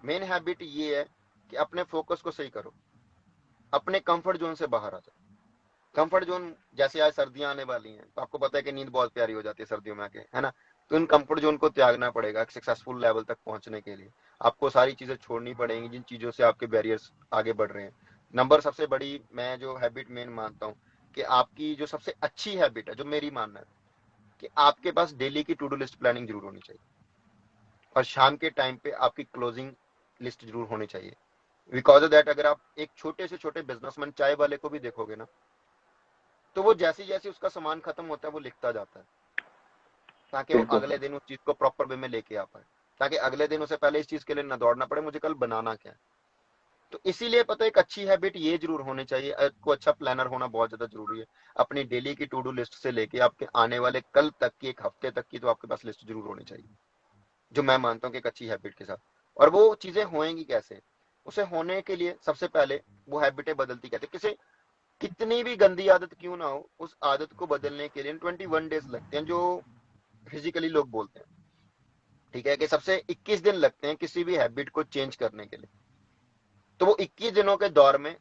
B: मेन हैबिट ये है कि अपने फोकस को सही करो, अपने कंफर्ट जोन से बाहर आ जाओ। कंफर्ट जोन, जैसे आज सर्दियां आने वाली हैं तो आपको पता है कि नींद बहुत प्यारी हो जाती है सर्दियों में आके, है ना। तो इन कंफर्ट जोन को त्यागना पड़ेगा सक्सेसफुल लेवल तक पहुंचने के लिए। आपको सारी चीजें छोड़नी पड़ेंगी जिन चीजों से आपके बैरियर्स आगे बढ़ रहे हैं। नंबर सबसे बड़ी मैं जो हैबिट मेन मानता हूँ कि आपकी जो सबसे अच्छी हैबिट है, जो मेरी मानना है, कि आपके पास डेली की टू डू लिस्ट प्लानिंग जरूर होनी चाहिए, और शाम के टाइम पे आपकी क्लोजिंग लिस्ट जरूर होनी चाहिए। बिकॉज ऑफ दैट, अगर आप एक छोटे से छोटे बिजनेसमैन चाय वाले को भी देखोगे ना, तो वो जैसे जैसे उसका सामान खत्म होता है वो लिखता जाता है, ताकि वो
A: बिल्कुल।
B: अगले दिन उस चीज को प्रॉपर वे में लेके आ पाए, ताकि अगले दिन उसे पहले इस चीज के लिए ना दौड़ना पड़े, मुझे कल बनाना क्या है। तो इसीलिए पता है, एक अच्छी हैबिट ये जरूर होनी चाहिए, आपको अच्छा प्लानर होना बहुत ज्यादा जरूरी है। अपनी डेली की टू डू लिस्ट से लेके आपके आने वाले कल तक की, एक हफ्ते तक की, तो आपके पास लिस्ट जरूर होनी चाहिए, जो मैं मानता हूँ कि एक अच्छी हैबिट के साथ। और वो चीजें होएंगी कैसे? उसे होने के लिए सबसे पहले वो हैबिटें बदलती कैसे, किसे कितनी भी गंदी आदत क्यों ना हो, उस आदत को बदलने के लिए 21 डेज लगते हैं, जो फिजिकली लोग बोलते हैं। ठीक है, कि सबसे 21 दिन लगते हैं किसी भी हैबिट को चेंज करने के लिए। तो वो 21 दिनों के दौर में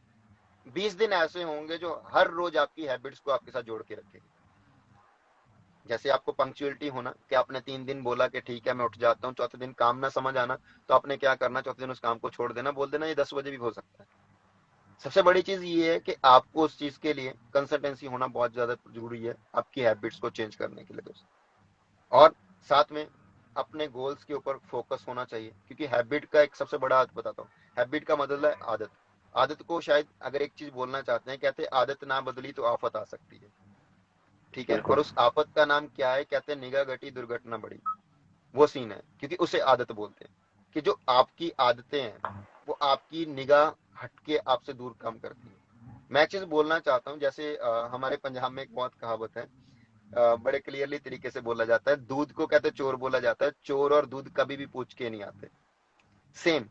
B: 20 दिन ऐसे होंगे जो हर रोज आपकी हैबिट्स को आपके साथ जोड़ के रखेंगे। जैसे आपको पंक्चुअलिटी होना, कि आपने 3 दिन बोला कि ठीक है मैं उठ जाता हूँ, चौथे दिन काम ना समझ आना, तो आपने क्या करना, चौथे दिन उस काम को छोड़ देना, बोल देना ये 10 बजे भी हो सकता है। सबसे बड़ी चीज ये है कि आपको उस चीज के लिए कंसिस्टेंसी होना बहुत ज्यादा जरूरी है आपकी हैबिट्स को चेंज करने के लिए दोस्तों। और साथ में अपने गोल्स के ऊपर फोकस होना चाहिए, क्योंकि हैबिट का एक सबसे बड़ा अर्थ बताता हूँ। हैबिट का मतलब है आदत। आदत को शायद अगर एक चीज बोलना चाहते हैं, कहते हैं आदत ना बदली तो आफत आ सकती है। ठीक है, और
A: बिल्कुल
B: उस आफत का नाम क्या है? कहते हैं निगाह घटी दुर्घटना बढ़ी। वो सीन है, क्योंकि उसे आदत बोलते हैं कि जो आपकी आदतें हैं वो आपकी निगाह हटके आपसे दूर काम करती है। मैं एक चीज बोलना चाहता हूँ, जैसे हमारे पंजाब में एक बहुत कहावत है, बड़े क्लियरली तरीके से बोला जाता है, दूध को कहते चोर बोला जाता है, चोर और दूध कभी भी पूछ के नहीं आते। सेम,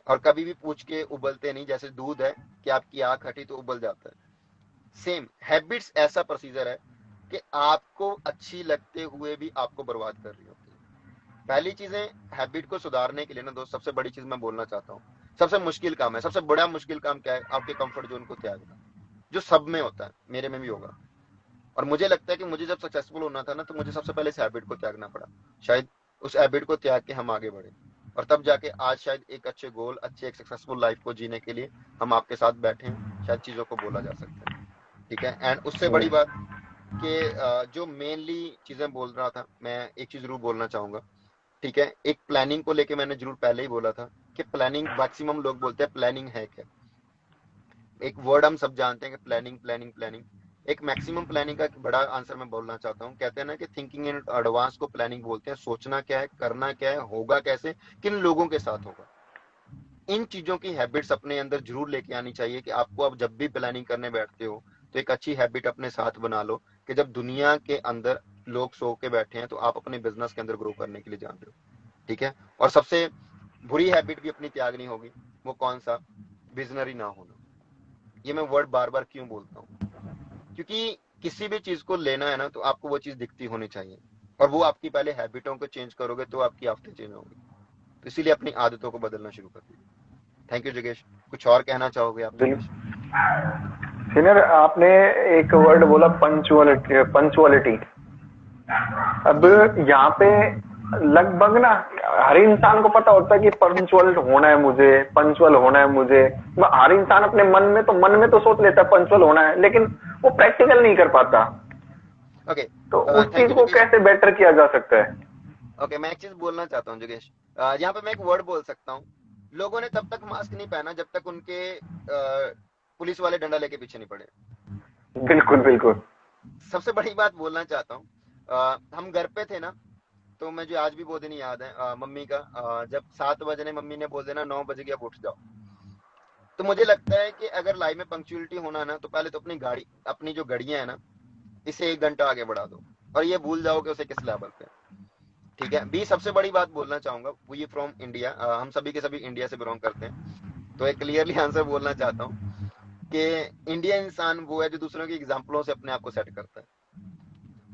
B: और कभी भी पूछ के उबलते नहीं। जैसे दूध है कि आपकी आंख हटी तो उबल जाता है, सेम हैबिट्स ऐसा प्रोसीजर है कि आपको अच्छी लगते हुए भी आपको बर्बाद कर रही होती है। पहली चीजें, हैबिट को सुधारने के लिए ना दोस्त, सबसे बड़ी चीज मैं बोलना चाहता हूँ, सबसे मुश्किल काम है, सबसे बड़ा मुश्किल काम क्या है? आपके कंफर्ट जोन को त्यागना, जो सब में होता है, मेरे में भी होगा। और मुझे लगता है कि मुझे जब सक्सेसफुल होना था ना, तो मुझे सबसे पहले इस हैबिट को त्यागना पड़ा। शायद उस हैबिट को त्याग के हम आगे बढ़े, और तब जाके आज शायद एक अच्छे गोल, अच्छे एक सक्सेसफुल लाइफ को जीने के लिए हम आपके साथ बैठे हैं, शायद चीजों को बोला जा सकता है। ठीक है, एंड उससे बड़ी बात कि जो मेनली चीजें बोल रहा था, मैं एक चीज जरूर बोलना चाहूंगा। ठीक है, एक प्लानिंग को लेके मैंने जरूर पहले ही बोला था कि प्लानिंग, मैक्सिमम लोग बोलते हैं प्लानिंग है क्या। एक वर्ड हम सब जानते हैं कि प्लानिंग प्लानिंग प्लानिंग। एक मैक्सिमम प्लानिंग का एक बड़ा आंसर मैं बोलना चाहता हूँ। कहते हैं ना कि थिंकिंग इन एडवांस को प्लानिंग बोलते हैं। सोचना क्या है, करना क्या है, होगा कैसे, किन लोगों के साथ होगा। इन चीजों की हैबिट्स अपने अंदर जरूर लेके आनी चाहिए कि आपको अब जब भी प्लानिंग करने बैठते हो तो एक अच्छी हैबिट अपने साथ बना लो कि जब दुनिया के अंदर लोग सो के बैठे हैं तो आप अपने बिजनेस के अंदर ग्रो करने के लिए जान रहे हो। ठीक है, और सबसे बुरी हैबिट भी अपनी त्यागनी होगी। वो कौन सा? विजनरी ना होना। ये मैं वर्ड बार बार क्यों बोलता हूँ? क्योंकि किसी भी चीज को लेना है ना, तो आपको वो चीज दिखती होनी चाहिए, और वो आपकी पहले हैबिटों को चेंज करोगे तो आपकी आदतें चेंज होंगी। तो इसीलिए अपनी आदतों को बदलना शुरू कर दीजिए। थैंक यू जगेश। कुछ और कहना चाहोगे आप जगेश?
A: सीनियर, आपने एक वर्ड बोला, पंचुअलिटी। पंचुअलिटी, अब
B: हम्म।
A: यहाँ पे लगभग ना हर इंसान को पता होता है कि पंचुअल होना है मुझे, पंचुअल होना है मुझे। हर इंसान अपने मन में तो सोच लेता है पंचुअल होना है, लेकिन वो प्रैक्टिकल नहीं कर पाता।
B: ओके,
A: तो उस
B: थैंक
A: चीज
B: यू
A: को
B: जगेश।
A: कैसे बेटर किया जा सकता है?
B: ओके, मैं एक चीज बोलना चाहता हूँ जगेश। यहाँ पे मैं एक वर्ड बोल सकता हूँ। लोगों ने तब तक मास्क नहीं पहना जब तक उनके पुलिस वाले डंडा लेके पीछे नहीं पड़े।
A: बिल्कुल बिल्कुल।
B: सबसे बड़ी बात बोलना चाहता हूँ, हम घर पे थे ना, तो मुझे आज भी वो दिन याद है, मम्मी का, जब 7 बजने मम्मी ने बोल देना 9 बज गया, अब उठ जाओ। तो मुझे लगता है कि अगर लाइफ में पंक्चुअलिटी होना है ना, तो पहले तो अपनी गाड़ी, अपनी जो घड़ियां है ना, इसे 1 घंटा आगे बढ़ा दो, और ये भूल जाओ कि उसे किस लेवल पे। ठीक है, बी सबसे बड़ी बात बोलना चाहूंगा, वी फ्रॉम इंडिया, हम सभी के सभी इंडिया से बिलोंग करते हैं। तो एक क्लियरली आंसर बोलना चाहता हूँ कि इंडिया इंसान वो है जो दूसरों की एग्जाम्पलों से अपने आप को सेट करता है।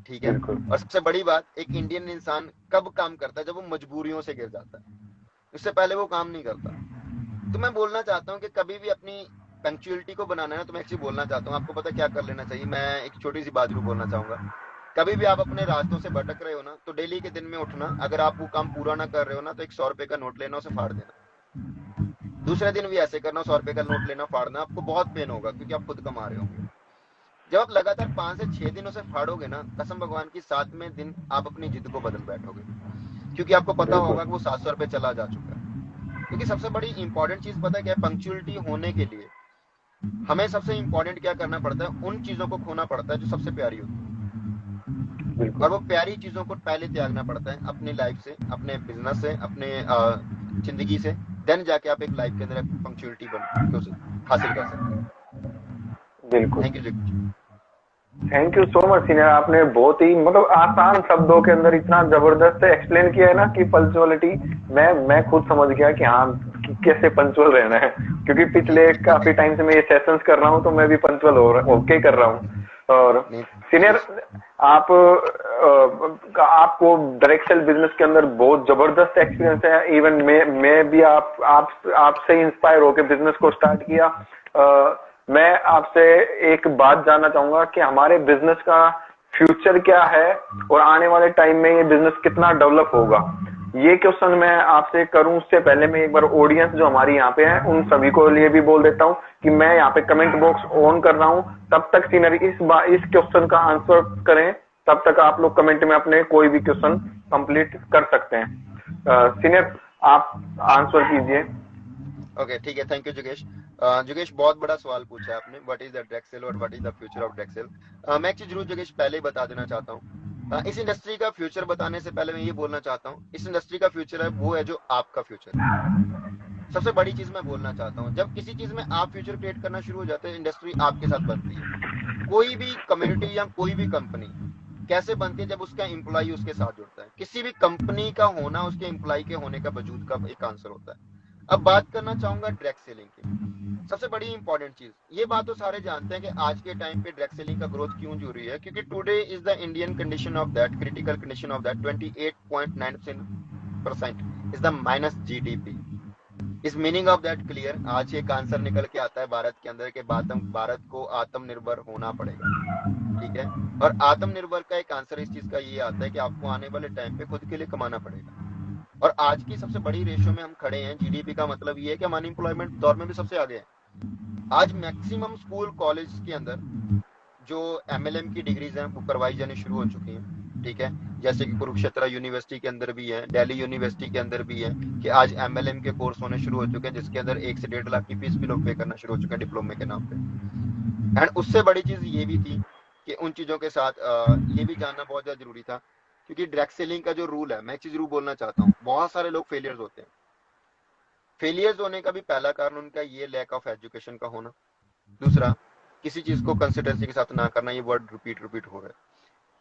B: ठीक है,
A: बिल्कुल
B: और सबसे बड़ी बात, एक इंडियन इंसान कब काम करता है? जब वो मजबूरियों से गिर जाता है, उससे पहले वो काम नहीं करता। तो मैं बोलना चाहता हूँ कि कभी भी अपनी पंक्चुअलिटी को बनाना है ना, तो मैं एक चीज बोलना चाहता हूँ, आपको पता क्या कर लेना चाहिए? मैं एक छोटी सी बात जरूर बोलना चाहूंगा। कभी भी आप अपने रास्तों से भटक रहे हो ना, तो डेली के दिन में उठना, अगर आप वो काम पूरा ना कर रहे हो ना, तो एक 100 रुपए का नोट लेना, उसे फाड़ देना। दूसरे दिन भी ऐसे करना, 100 रुपए का नोट लेना, फाड़ना। आपको बहुत पेन होगा, क्योंकि आप खुद कमा रहे होंगे। जब आप लगातार 5 से 6 दिन उसे फाड़ोगे ना, कसम भगवान की, 7वें दिन आप अपनी जिद को बदल बैठोगे, क्योंकि आपको पता
A: बिल्कुल।
B: होगा कि वो 700 रुपए चला जा चुका है। क्योंकि सबसे बड़ी इंपॉर्टेंट चीज पता है क्या है? पंक्चुअलिटी होने के लिए हमें सबसे इंपॉर्टेंट क्या करना पड़ता है? उन चीजों को खोना पड़ता है जो सबसे प्यारी होती है,
A: बिल्कुल
B: और वो प्यारी चीजों को पहले त्यागना पड़ता है, अपनी लाइफ से, अपने बिजनेस से, अपने जिंदगी से। देन जाके आप एक लाइफ के अंदर पंक्चुअलिटी बन के उसे हासिल कर सकते हैं।
A: बिल्कुल।
B: Thank you Jagdish.
A: Thank you so much senior, आपने बहुत ही मतलब आसान शब्दों के अंदर इतना जबरदस्त एक्सप्लेन किया है ना कि पंचुअलिटी। मैं खुद समझ गया कि हाँ, कि कैसे पंचुअल रहना है, क्योंकि पिछले काफी टाइम से मैं ये सेशंस कर रहा हूँ, तो मैं भी पंचुअल होके कर रहा हूँ। और
B: नहीं
A: सीनियर,
B: जगदीश।
A: आप आपको डायरेक्शन बिजनेस के अंदर बहुत जबरदस्त एक्सपीरियंस है। इवन मैं भी आपसे इंस्पायर होकर बिजनेस को स्टार्ट किया। मैं आपसे एक बात जानना चाहूंगा कि हमारे बिजनेस का फ्यूचर क्या है, और आने वाले टाइम में ये बिजनेस कितना डेवलप होगा। ये क्वेश्चन मैं आपसे करूं उससे पहले मैं एक बार ऑडियंस जो हमारी यहाँ पे है उन सभी को लिए भी बोल देता हूँ कि मैं यहाँ पे कमेंट बॉक्स ऑन कर रहा हूँ। तब तक सीनियर इस क्वेश्चन का आंसर करें तब तक आप लोग कमेंट में अपने कोई भी क्वेश्चन कंप्लीट कर सकते हैं। सीनियर, आप आंसर कीजिए।
B: ओके ठीक है, थैंक यू जोगेश। जोगेश बहुत बड़ा सवाल पूछा है आपने, व्हाट इज द ड्रेक्सेल और what is the future of Drexel. मैं एक चीज जरूर जोगेश पहले ही बता देना चाहता हूँ। इस इंडस्ट्री का फ्यूचर बताने से पहले मैं ये बोलना चाहता हूँ, इस इंडस्ट्री का फ्यूचर है वो है जो आपका फ्यूचर है। सबसे बड़ी चीज मैं बोलना चाहता हूँ, जब किसी चीज में आप फ्यूचर क्रिएट करना शुरू हो जाते हैं, इंडस्ट्री आपके साथ बनती है। कोई भी कम्युनिटी या कोई भी कंपनी कैसे बनती है, जब उसका एम्प्लॉय उसके साथ जुड़ता है। किसी भी कंपनी का होना उसके एम्प्लॉय के होने का वजूद का एक आंसर होता है। अब बात करना चाहूंगा डायरेक्ट सेलिंग की। सबसे बड़ी इंपॉर्टेंट चीज, ये बात तो सारे जानते हैं कि आज के टाइम पे डायरेक्ट सेलिंग का ग्रोथ क्यों जरूरी है, क्योंकि today is the Indian condition of that, critical condition of that 28.9% is the minus GDP. इस मीनिंग ऑफ दैट क्लियर, आज एक आंसर निकल के आता है भारत के अंदर के भारत को आत्मनिर्भर होना पड़ेगा। ठीक है, और आत्मनिर्भर का एक आंसर इस चीज का ये आता है कि आपको आने वाले टाइम पे खुद के लिए कमाना पड़ेगा। और आज की सबसे बड़ी रेशियो में हम खड़े हैं, जीडीपी का मतलब ये है कि हम अनएम्प्लॉयमेंट दौर में भी सबसे आगे हैं। आज मैक्सिमम स्कूल कॉलेज के अंदर जो एमएलएम की डिग्रीज हैं वो करवाई जानी शुरू हो चुकी हैं। ठीक है, जैसे कि कुरुक्षेत्र यूनिवर्सिटी के अंदर भी है, दिल्ली यूनिवर्सिटी के अंदर भी है कि आज एमएलएम के कोर्स होने शुरू हो चुके हैं, जिसके अंदर 1 से 1.5 लाख की फीस भी लोग पे करना शुरू हो चुके हैं डिप्लोमे के नाम पे। एंड उससे बड़ी चीज ये भी थी कि उन चीजों के साथ ये भी जानना बहुत ज्यादा जरूरी था, क्योंकि डायरेक्ट सेलिंग का जो रूल है, मैं एक चीज जरूर बोलना चाहता हूँ, बहुत सारे लोग फेलियर्स होते हैं। फेलियर्स होने का भी पहला कारण उनका ये लैक ऑफ एजुकेशन का होना। दूसरा, किसी चीज को कंसिस्टेंसी के साथ ना करना, ये वर्ड रिपीट हो रहा है।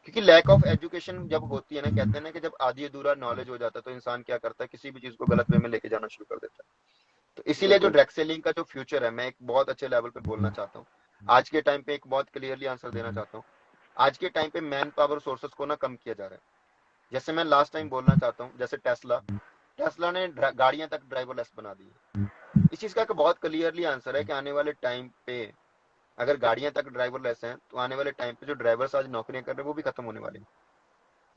B: क्योंकि लैक ऑफ एजुकेशन जब होती है ना, कहते हैं ना कि जब आधी अधूरा नॉलेज हो जाता है तो इंसान क्या करता है, किसी भी चीज को गलत वे में लेके जाना शुरू कर देता है। तो इसीलिए जो डायरेक्ट सेलिंग का जो फ्यूचर है, मैं एक बहुत अच्छे लेवल पे बोलना चाहता हूँ। आज के टाइम पे एक बहुत क्लियरली आंसर देना चाहता हूँ। आज के टाइम पे मैन पावर सोर्सेस को ना कम किया जा रहा है। जैसे मैं लास्ट टाइम बोलना चाहता हूँ, जैसे टेस्ला ने गाड़ियां तक ड्राइवरलेस बना दी है। इस चीज का एक बहुत क्लियरली आंसर है कि आने वाले टाइम पे अगर गाड़ियां तक ड्राइवरलेस हैं तो आने वाले टाइम पे जो ड्राइवर्स आज नौकरियां कर रहे हैं वो भी खत्म होने वाले हैं।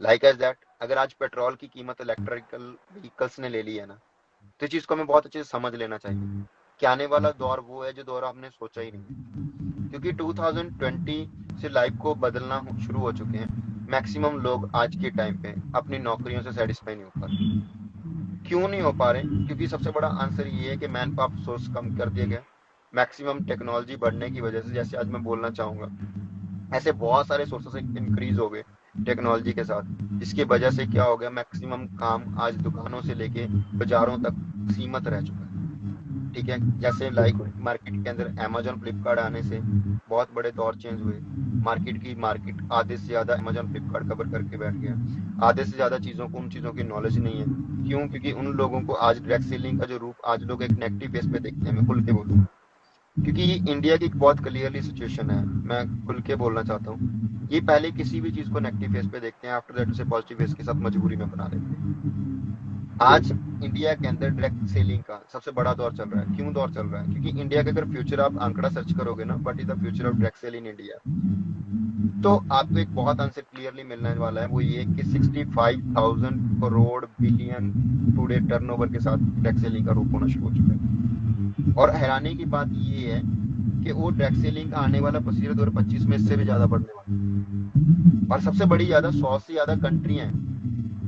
B: लाइक एज दैट, अगर आज पेट्रोल की कीमत इलेक्ट्रिकल व्हीकल्स ने ले ली है ना, तो इस चीज को हमें बहुत अच्छे से समझ लेना चाहिए कि आने वाला दौर वो है जो दौर आपने सोचा ही नहीं। क्योंकि 2020 से लाइफ को बदलना शुरू हो चुके हैं। मैक्सिमम लोग आज के टाइम पे अपनी नौकरियों से सेटिस्फाई नहीं हो पा रहे। क्यों नहीं हो पा रहे? क्योंकि सबसे बड़ा आंसर ये है कि मैन पावर सोर्स कम कर दिया गया। मैक्सिमम टेक्नोलॉजी बढ़ने की वजह से, जैसे आज मैं बोलना चाहूंगा, ऐसे बहुत सारे सोर्सेस इंक्रीज हो गए टेक्नोलॉजी के साथ, जिसकी वजह से क्या हो गया, मैक्सिमम काम आज दुकानों से लेके बाजारों तक सीमित रह चुका है। ठीक है, जैसे लाइक मार्केट के अंदर अमेजोन फ्लिपकार्ट आने से बहुत बड़े दौर चेंज हुए। मार्केट आधे से ज्यादा अमेजोन फ्लिपकार्ट कवर करके बैठ गया। आधे से ज्यादा चीजों को, उन चीजों की नॉलेज नहीं है। क्यों? क्योंकि उन लोगों को आज डायरेक्ट सेलिंग का जो रूप आज लोग एक नेगेटिव बेस पे देखते हैं। मैं खुल के बोलूँ, क्योंकि इंडिया की एक बहुत क्लियरली सिचुएशन है, मैं खुल के बोलना चाहता हूँ, ये पहले किसी भी चीज को नेगेटिव फेस पे देखते हैं, आफ्टर दैट उसे पॉजिटिव फेस के साथ मजबूरी में बना लेते हैं। आज इंडिया के अंदर डायरेक्ट सेलिंग का सबसे बड़ा दौर चल रहा है। क्यों दौर चल रहा है? क्योंकि इंडिया का अगर फ्यूचर आप आंकड़ा सर्च करोगे ना, what is the future of direct sale in India, तो आपको एक बहुत आंसर क्लियरली मिलने वाला है। वो ये कि 65,000 करोड़ बिलियन टुडे टर्नओवर के साथ डायरेक्ट सेलिंग का रूप होना शुरू हो चुका है। और हैरानी की बात ये है कि वो डायरेक्ट सेलिंग आने वाला 2025 में इससे भी ज्यादा बढ़ने वाला। और सबसे बड़ी ज्यादा 100 से ज्यादा कंट्रियां हैं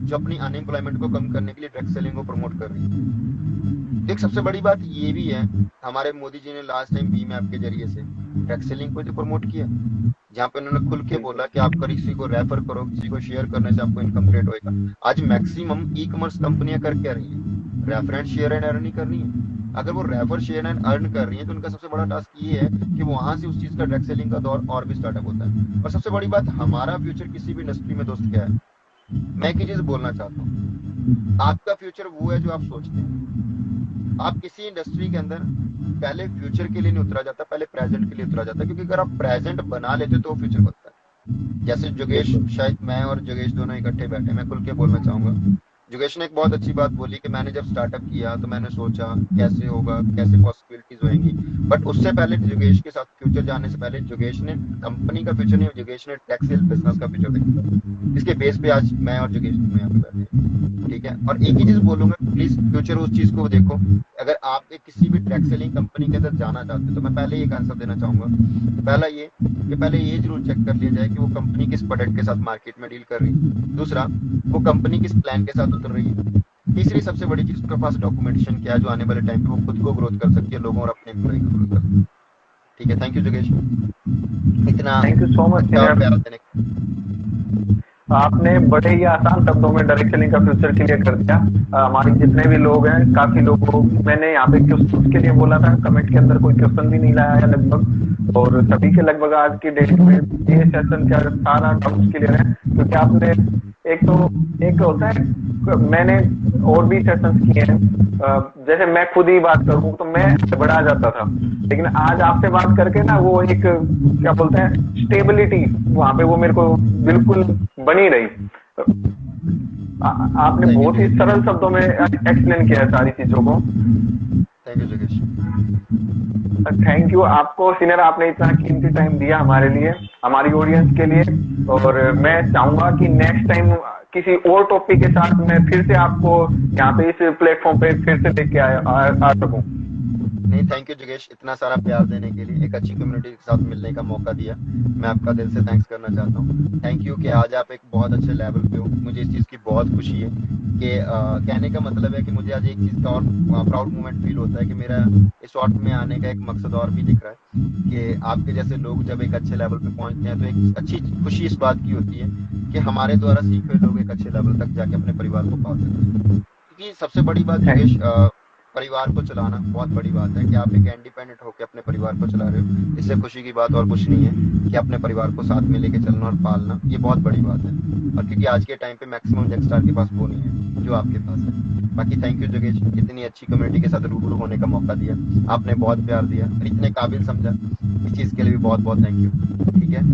B: जो अपनी अनएम्प्लॉयमेंट को कम करने के लिए डायरेक्ट सेलिंग को प्रमोट कर रही है। एक सबसे बड़ी बात ये भी है, हमारे मोदी जी ने लास्ट टाइम भीम ऐप के जरिए से डायरेक्ट सेलिंग को जो प्रमोट किया, जहाँ पे उन्होंने खुल के बोला कि आप किसी को रेफर करो, किसी को शेयर करने से आपको इनकम क्रिएट होएगा। आज मैक्सिमम ई कॉमर्स कंपनियां कर क्या रही है? Refer and share and earn कर रही है। अगर वो रेफर शेयर एंड अर्न कर रही है तो उनका सबसे बड़ा टास्क ये है कि वहां से उस चीज का डायरेक्ट सेलिंग का दौर और भी स्टार्टअप होता है। और सबसे बड़ी बात, हमारा फ्यूचर किसी भी इंडस्ट्री में दोस्त क्या है, मैं एक चीज बोलना चाहता हूँ, आपका फ्यूचर वो है जो आप सोचते हैं। आप किसी इंडस्ट्री के अंदर पहले फ्यूचर के लिए नहीं उतरा जाता, पहले प्रेजेंट के लिए उतरा जाता है। क्योंकि अगर आप प्रेजेंट बना लेते तो फ्यूचर बनता है। जैसे जोगेश, शायद मैं और जोगेश दोनों इकट्ठे बैठे, मैं खुल के बोलना चाहूंगा, योगेश ने एक बहुत अच्छी बात बोली कि मैंने जब स्टार्टअप किया तो मैंने सोचा कैसे होगा, कैसे पॉसिबिलिटीज होंगी। बट उससे पहले योगेश के साथ फ्यूचर जाने से पहले योगेश ने कंपनी का फ्यूचर नहीं, योगेश ने टेक्सटाइल बिजनेस का फ्यूचर देखा। इसके बेस पे आज मैं और योगेश दोनों यहाँ पे बैठे हैं, ठीक है। और एक ही चीज बोलूंगा, प्लीज फ्यूचर उस चीज को देखो। अगर आप एक किसी भी ट्रैक सेलिंग कंपनी के अंदर जाना चाहते हो तो मैं पहले एक आंसर देना चाहूंगा। पहला ये कि पहले ये जरूर चेक कर लिया जाए कि वो कंपनी किस प्रोडक्ट के साथ मार्केट में डील कर रही है। दूसरा, वो कंपनी किस प्लान के साथ उतर रही है। तीसरी सबसे बड़ी चीज, उसके पास डॉक्यूमेंटेशन क्या है जो आने वाले टाइम पे वो खुद को ग्रोथ कर सकती है, लोगों और अपने एम्प्लॉय को ग्रोथ कर सकती है। ठीक है, थैंक यू योगेश, इतना
A: थैंक यू सो मच
B: अच्छा और
A: सीनियर।
B: प्यारा देने।
A: आपने बड़े ही आसान शब्दों में डायरेक्ट सेलिंग का फ्यूचर क्लियर कर दिया। हमारे जितने भी लोग हैं, काफी लोग को मैंने यहाँ पे क्वेश्चन के लिए बोला था, कमेंट के अंदर कोई क्वेश्चन भी नहीं लाया है लगभग, और सभी के लगभग आज की डेट में ये सेशन का सारा डाउट्स क्लियर है। क्योंकि आपने एक होता है, मैंने और भी सेशंस किए हैं, जैसे मैं खुद ही बात करूं तो मैं घबरा जाता था, लेकिन आज आपसे बात करके ना वो एक क्या बोलते हैं स्टेबिलिटी वहां पे वो मेरे को बिल्कुल बनी रही। आपने
B: थैंक यू
A: बहुत ही सरल शब्दों में एक्सप्लेन किया है सारी चीजों को।
B: Thank you Yogesh.
A: Thank you आपको सीनियर, आपने इतना कीमती टाइम दिया हमारे लिए, हमारी ऑडियंस के लिए। और मैं चाहूंगा कि नेक्स्ट टाइम किसी और टॉपिक के साथ मैं फिर से आपको यहाँ पे इस प्लेटफॉर्म पे फिर से लेके आ सकूं।
B: नहीं, थैंक यू योगेश, इतना सारा प्यार देने के लिए, एक अच्छी कम्युनिटी के साथ मिलने का मौका दिया। मैं आपका दिल से थैंक्स करना चाहता हूँ। थैंक यू कि आज आप एक बहुत अच्छे लेवल पे हो। मुझे इस चीज़ की बहुत खुशी है कि कहने का मतलब है कि मुझे आज एक चीज़ का और प्राउड मोमेंट फील होता है कि मेरा इस शॉर्ट में आने का एक मकसद और भी दिख रहा है कि आपके जैसे लोग जब एक अच्छे लेवल पे पहुंचते हैं तो एक अच्छी खुशी इस बात की होती है कि हमारे द्वारा सीखे हुए लोग एक अच्छे लेवल तक जाके अपने परिवार को पाल सकते हैं। क्योंकि सबसे बड़ी बात योगेश, परिवार को चलाना बहुत बड़ी बात है कि आप एक इंडिपेंडेंट होकर अपने परिवार को चला रहे हो। इससे खुशी की बात और कुछ नहीं है कि अपने परिवार को साथ में लेके चलना और पालना, ये बहुत बड़ी बात है। और क्योंकि आज के टाइम पे मैक्सिमम यंगस्टर के पास वो नहीं है जो आपके पास है। बाकी थैंक यू योगेश, इतनी अच्छी कम्युनिटी के साथ रूबरू होने का मौका दिया, आपने बहुत प्यार दिया और इतने काबिल समझा, इस चीज के लिए भी बहुत बहुत थैंक यू। ठीक है,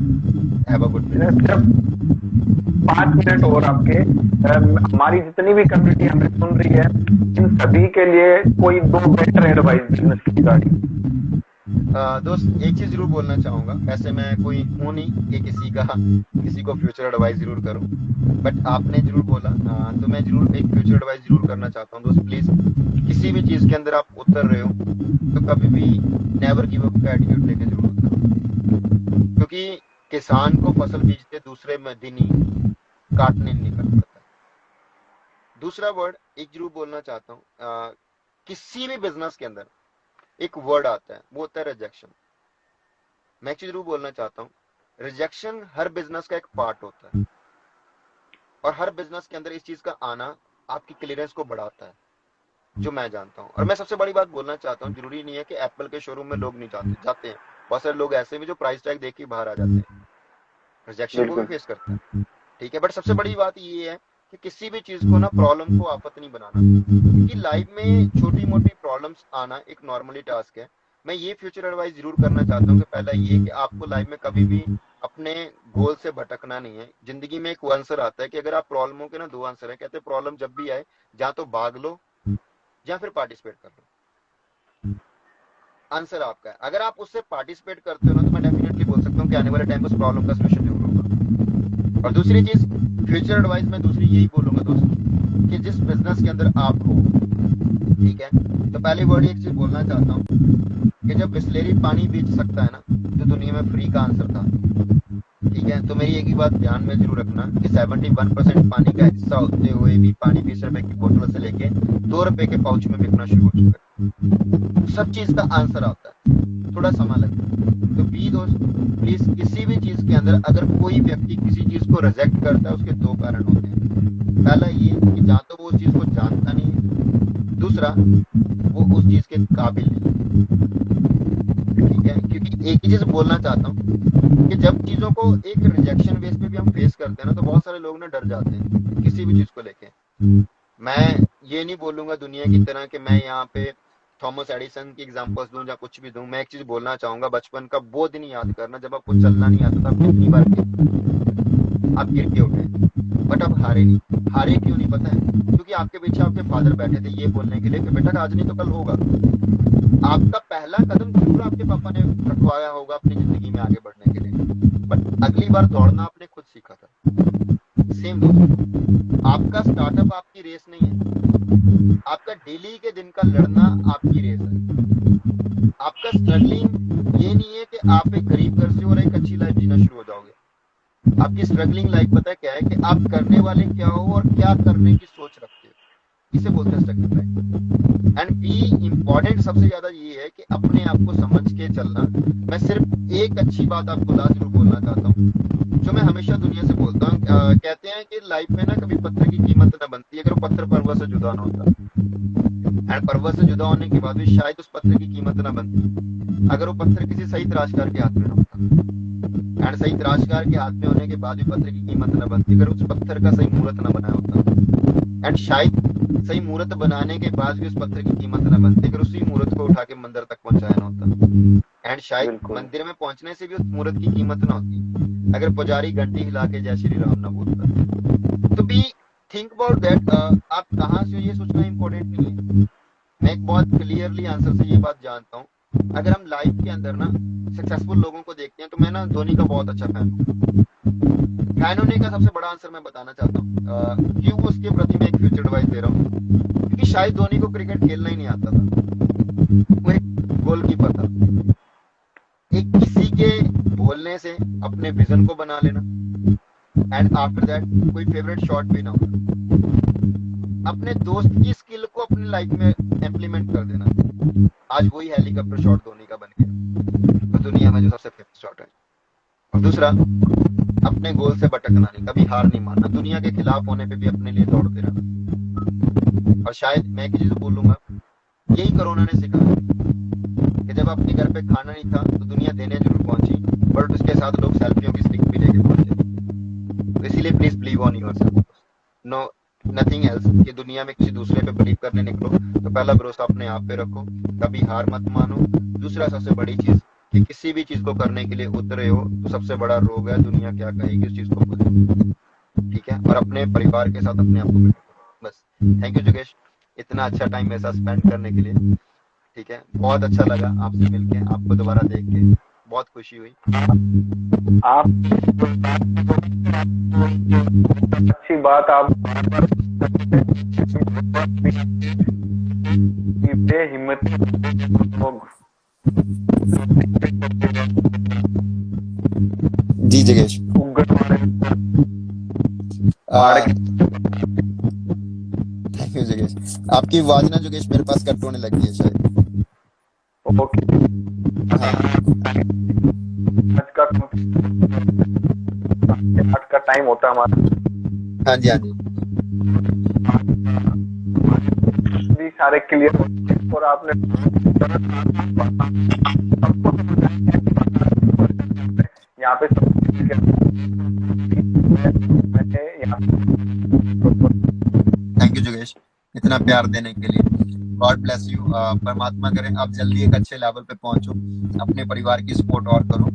B: have a good day.
A: 5 minute और आपके, हमारी जितनी भी कम्युनिटी हमें सुन रही है, इन सभी के लिए कोई 2 बेटर एडवाइस बिजनेस की रिगार्डिंग।
B: दोस्त, एक चीज जरूर बोलना चाहूंगा। वैसे मैं कोई हूं नहीं कि किसी को फ्यूचर एडवाइस जरूर करूं, बट आपने जरूर बोला तो मैं जरूर एक फ्यूचर एडवाइस जरूर करना चाहता हूं। दोस्त प्लीज, किसी भी चीज के अंदर आप उतर रहे हो तो कभी भी नेवर गिव अप का एटीट्यूड लेके जरूर उतरो। क्योंकि किसान को फसल बीजते दूसरे में दिन ही काटने नहीं निकल पड़ता। दूसरा वर्ड एक जरूर बोलना चाहता हूँ, किसी भी बिजनेस के अंदर एक वर्ड आता है, वो होता है रिजेक्शन। मैं एक चीज जरूर बोलना चाहता हूँ, रिजेक्शन हर बिजनेस का एक पार्ट होता है और हर बिजनेस के अंदर इस चीज का आना आपकी क्लियरेंस को बढ़ाता है, जो मैं जानता हूँ। और मैं सबसे बड़ी बात बोलना चाहता हूँ, जरूरी नहीं है कि एप्पल के शोरूम में लोग नहीं जाते हैं। बहुत सारे लोग ऐसे भी जो प्राइस टैग देख के बाहर आ जाते हैं, रिजेक्शन को भी फेस करते हैं, ठीक है। बट सबसे बड़ी बात ये है कि किसी भी चीज को ना प्रॉब्लम को आफत नहीं बनाना, क्योंकि लाइफ में छोटी मोटी प्रॉब्लम्स आना एक नॉर्मली टास्क है। मैं ये फ्यूचर एडवाइस जरूर करना चाहता हूँ कि पहला ये कि आपको लाइफ में कभी भी अपने गोल से भटकना नहीं है। जिंदगी में एक आंसर आता है कि अगर आप प्रॉब्लमों के ना 2 आंसर है, कहते हैं प्रॉब्लम जब भी आए या तो भाग लो या फिर पार्टिसिपेट कर लो। आंसर आपका है। अगर आप उससे पार्टिसिपेट करते हो ना तो मैं डेफिनेटली बोल सकता हूँ कि आने वाले टाइम में उस प्रॉब्लम का सोल्यूशन जरूर होगा। और दूसरी चीज, फ्यूचर एडवाइस में दूसरी यही बोलूंगा दोस्तों कि जिस बिजनेस के अंदर आप हो, ठीक है, तो पहले वर्ड एक चीज बोलना चाहता हूँ कि जब बिस्लेरी पानी बेच सकता है ना तो दुनिया में फ्री का आंसर था, ठीक है। तो मेरी एक ही बात ध्यान में जरूर रखना कि 71% पानी का हिस्सा होते हुए भी पानी 20 रुपए की बोतल से लेके 2 रुपए के पाउच में बिकना शुरू हो चुका है। सब चीज का आंसर आता है, थोड़ा समय लगता है। तो बी दोस्त, प्लीज किसी भी चीज के अंदर अगर कोई व्यक्ति किसी चीज को रिजेक्ट करता है, उसके 2 कारण होते हैं। पहला ये कि जहां तो वो उस चीज को जानता नहीं है, दूसरा वो उस चीज के काबिल नहीं, ठीक है। क्योंकि एक ही चीज बोलना चाहता हूँ कि जब चीजों को एक रिजेक्शन बेस पे भी हम फेस करते हैं ना तो बहुत सारे लोग ना डर जाते हैं किसी भी चीज को लेके। मैं ये नहीं बोलूंगा दुनिया की तरह कि मैं यहाँ पे थॉमस एडिसन की एग्जांपल्स दूं या कुछ भी दूं। मैं एक चीज बोलना चाहूंगा, बचपन का वो दिन याद करना जब आपको चलना नहीं आता था, आप कितनी बार गिरे, आप गिर के उठे, बट आप हारे नहीं। हारे क्यों नहीं पता है? क्योंकि आपके पीछे आपके फादर बैठे थे ये बोलने के लिए कि बेटा आज नहीं तो कल होगा। आपका पहला कदम जरूर आपके पापा ने रखवाया होगा अपनी जिंदगी में आगे बढ़ने के लिए, बट अगली बार दौड़ना आपने खुद सीखा था। सेम दोस्तों, आपका स्टार्टअप आपकी रेस नहीं है, आपका डेली के दिन का लड़ना आपकी रेस है। आपका स्ट्रगलिंग ये नहीं है कि आप एक गरीब घर से और एक अच्छी लाइफ जीना शुरू हो जाओगे। आपकी स्ट्रगलिंग लाइफ पता है क्या है? कि आप करने वाले क्या हो और क्या करने की सोच रखते हो, इसे बोलते हैं struggling life. And be important सबसे ज्यादा ये है कि अपने आप को समझ के चलना। मैं सिर्फ एक अच्छी बात आपको जरूर बोलना चाहता हूँ, जो मैं हमेशा दुनिया से बोलता हूँ। कहते हैं कि लाइफ में ना कभी पत्थर की कीमत ना बनती अगर वो पत्थर पर्वत से जुदा ना होता, एंड पर्वत से जुदा होने के बाद भी शायद उस पत्थर की कीमत ना बनती अगर वो पत्थर किसी सही तराशकार के हाथ में ना होता, एंड सही तराशकार के हाथ में होने के बाद भी पत्थर की कीमत ना बनती अगर उस पत्थर का सही मुहूर्त ना बनाया होता, एंड शायद सही मुहूर्त बनाने के बाद भी उस पत्थर की कीमत ना बनती अगर उसी मुहूर्त को उठा के मंदिर तक पहुंचाया ना होता, एंड शायद मंदिर में पहुंचने से भी उस मुहूर्त की कीमत ना होती अगर पुजारी घंटी हिला के जय श्री राम ना बोलता। तो बी थिंक अबाउट दैट। आप कहाँ से हो ये सोचना इंपॉर्टेंट नहीं है। मैं एक बहुत क्लियरली आंसर से ये बात जानता हूँ, अगर हम लाइफ के अंदर ना सक्सेसफुल लोगों को देखते हैं तो मैं ना धोनी का बहुत अच्छा फैन हूँ। फैन होने का सबसे बड़ा आंसर मैं बताना चाहता हूँ क्यों उसके प्रति मैं एक फ्यूचर एडवाइस दे रहा हूँ, क्योंकि शायद धोनी को क्रिकेट खेलना ही नहीं आता था। वो एक गोलकीपर था। एक किसी के बोलने से अपने विजन को बना लेना, एंड आफ्टर दैट कोई फेवरेट शॉट भी ना हो, अपने दोस्त की स्किल को अपनी लाइफ में इम्प्लीमेंट कर देना। आज वही हेलीकॉप्टर शॉट धोनी का बन गया, तो दुनिया में जो सबसे फेमस शॉट है। और दूसरा, अपने गोल से भटकना नहीं, कभी हार नहीं मानना, दुनिया के खिलाफ होने पे भी अपने लिए दौड़ते रहना। और शायद मैं एक चीज बोलूंगा, यही कोरोना ने सिखाया कि जब अपने घर पे खाना नहीं था तो दुनिया देने जरूर पहुंची, बट उसके साथ लोग सेल्फियों की स्टिक भी लेके पहुंचे। तो इसीलिए please believe on yourself, no nothing else. कि दुनिया में किसी दूसरे पे बिलीव करने निकलो तो पहला भरोसा अपने आप पे रखो, कभी हार मत मानो। दूसरा सबसे बड़ी चीज कि किसी भी चीज को करने के लिए उतरे हो तो सबसे बड़ा रोग है दुनिया क्या कहेगी उस चीज को भूलो, ठीक है? और अपने परिवार के साथ अपने आप को बस। थैंक यू जोगेश, इतना अच्छा टाइम मेरे साथ स्पेंड करने के लिए, ठीक है? बहुत अच्छा लगा आपसे मिलके, आपको दोबारा देख के बहुत खुशी हुई।
A: आप अच्छी बात आप बेहिम्मत लोग।
B: जी जगेश, थैंक यू जगेश। आपकी आवाज ना जोगेश मेरे पास कट होने लगी है शायद।
A: ओके, आज का टाइम होता है हमारा।
B: हाँ जी हाँ जी,
A: भी सारे क्लियर और आपने यहाँ पे
B: थैंक यू जोगेश इतना प्यार देने के लिए। God bless you. परमात्मा करें आप जल्दी एक अच्छे लेवल पे पहुंचो, अपने परिवार की सपोर्ट और करो।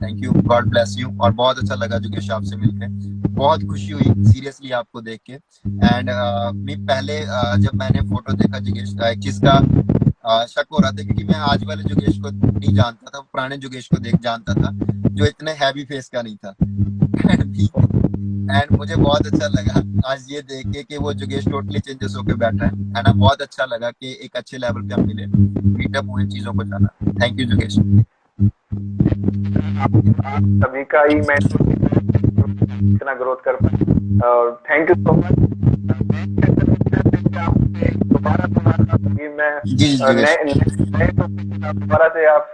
B: Thank you, God bless you. और बहुत अच्छा लगा जोगेश आपसे मिलके, बहुत खुशी हुई सीरियसली आपको देख के। एंड पहले जब मैंने फोटो देखा जोगेश, एक चीज का शक हो रहा था क्योंकि मैं आज वाले जोगेश को नहीं जानता था, पुराने जोगेश को देख जानता था जो इतने हैवी फेस का नहीं था। एंड मुझे बहुत अच्छा लगा आज ये देख के कि वो जोगेश टोटली चेंजेस होकर बैठा है ना। बहुत अच्छा लगा कि एक अच्छे लेवल पे हम मिले, मीटअप हुए, चीजों को जाना। थैंक यू जोगेश।
A: सभी का ही मैं इतना ग्रोथ कर पाए और थैंक यू सो मच। दोबारा मैं दोबारा से आप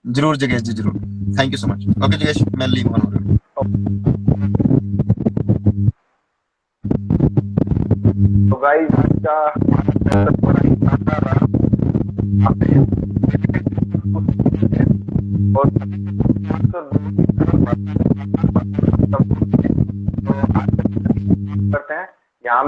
B: जरूर जगेश जी, जरूर। Thank you so much. Okay जगेश, मैं लीव ऑन हो रहा हूँ।
A: तो गाइस का और करते हैं यहाँ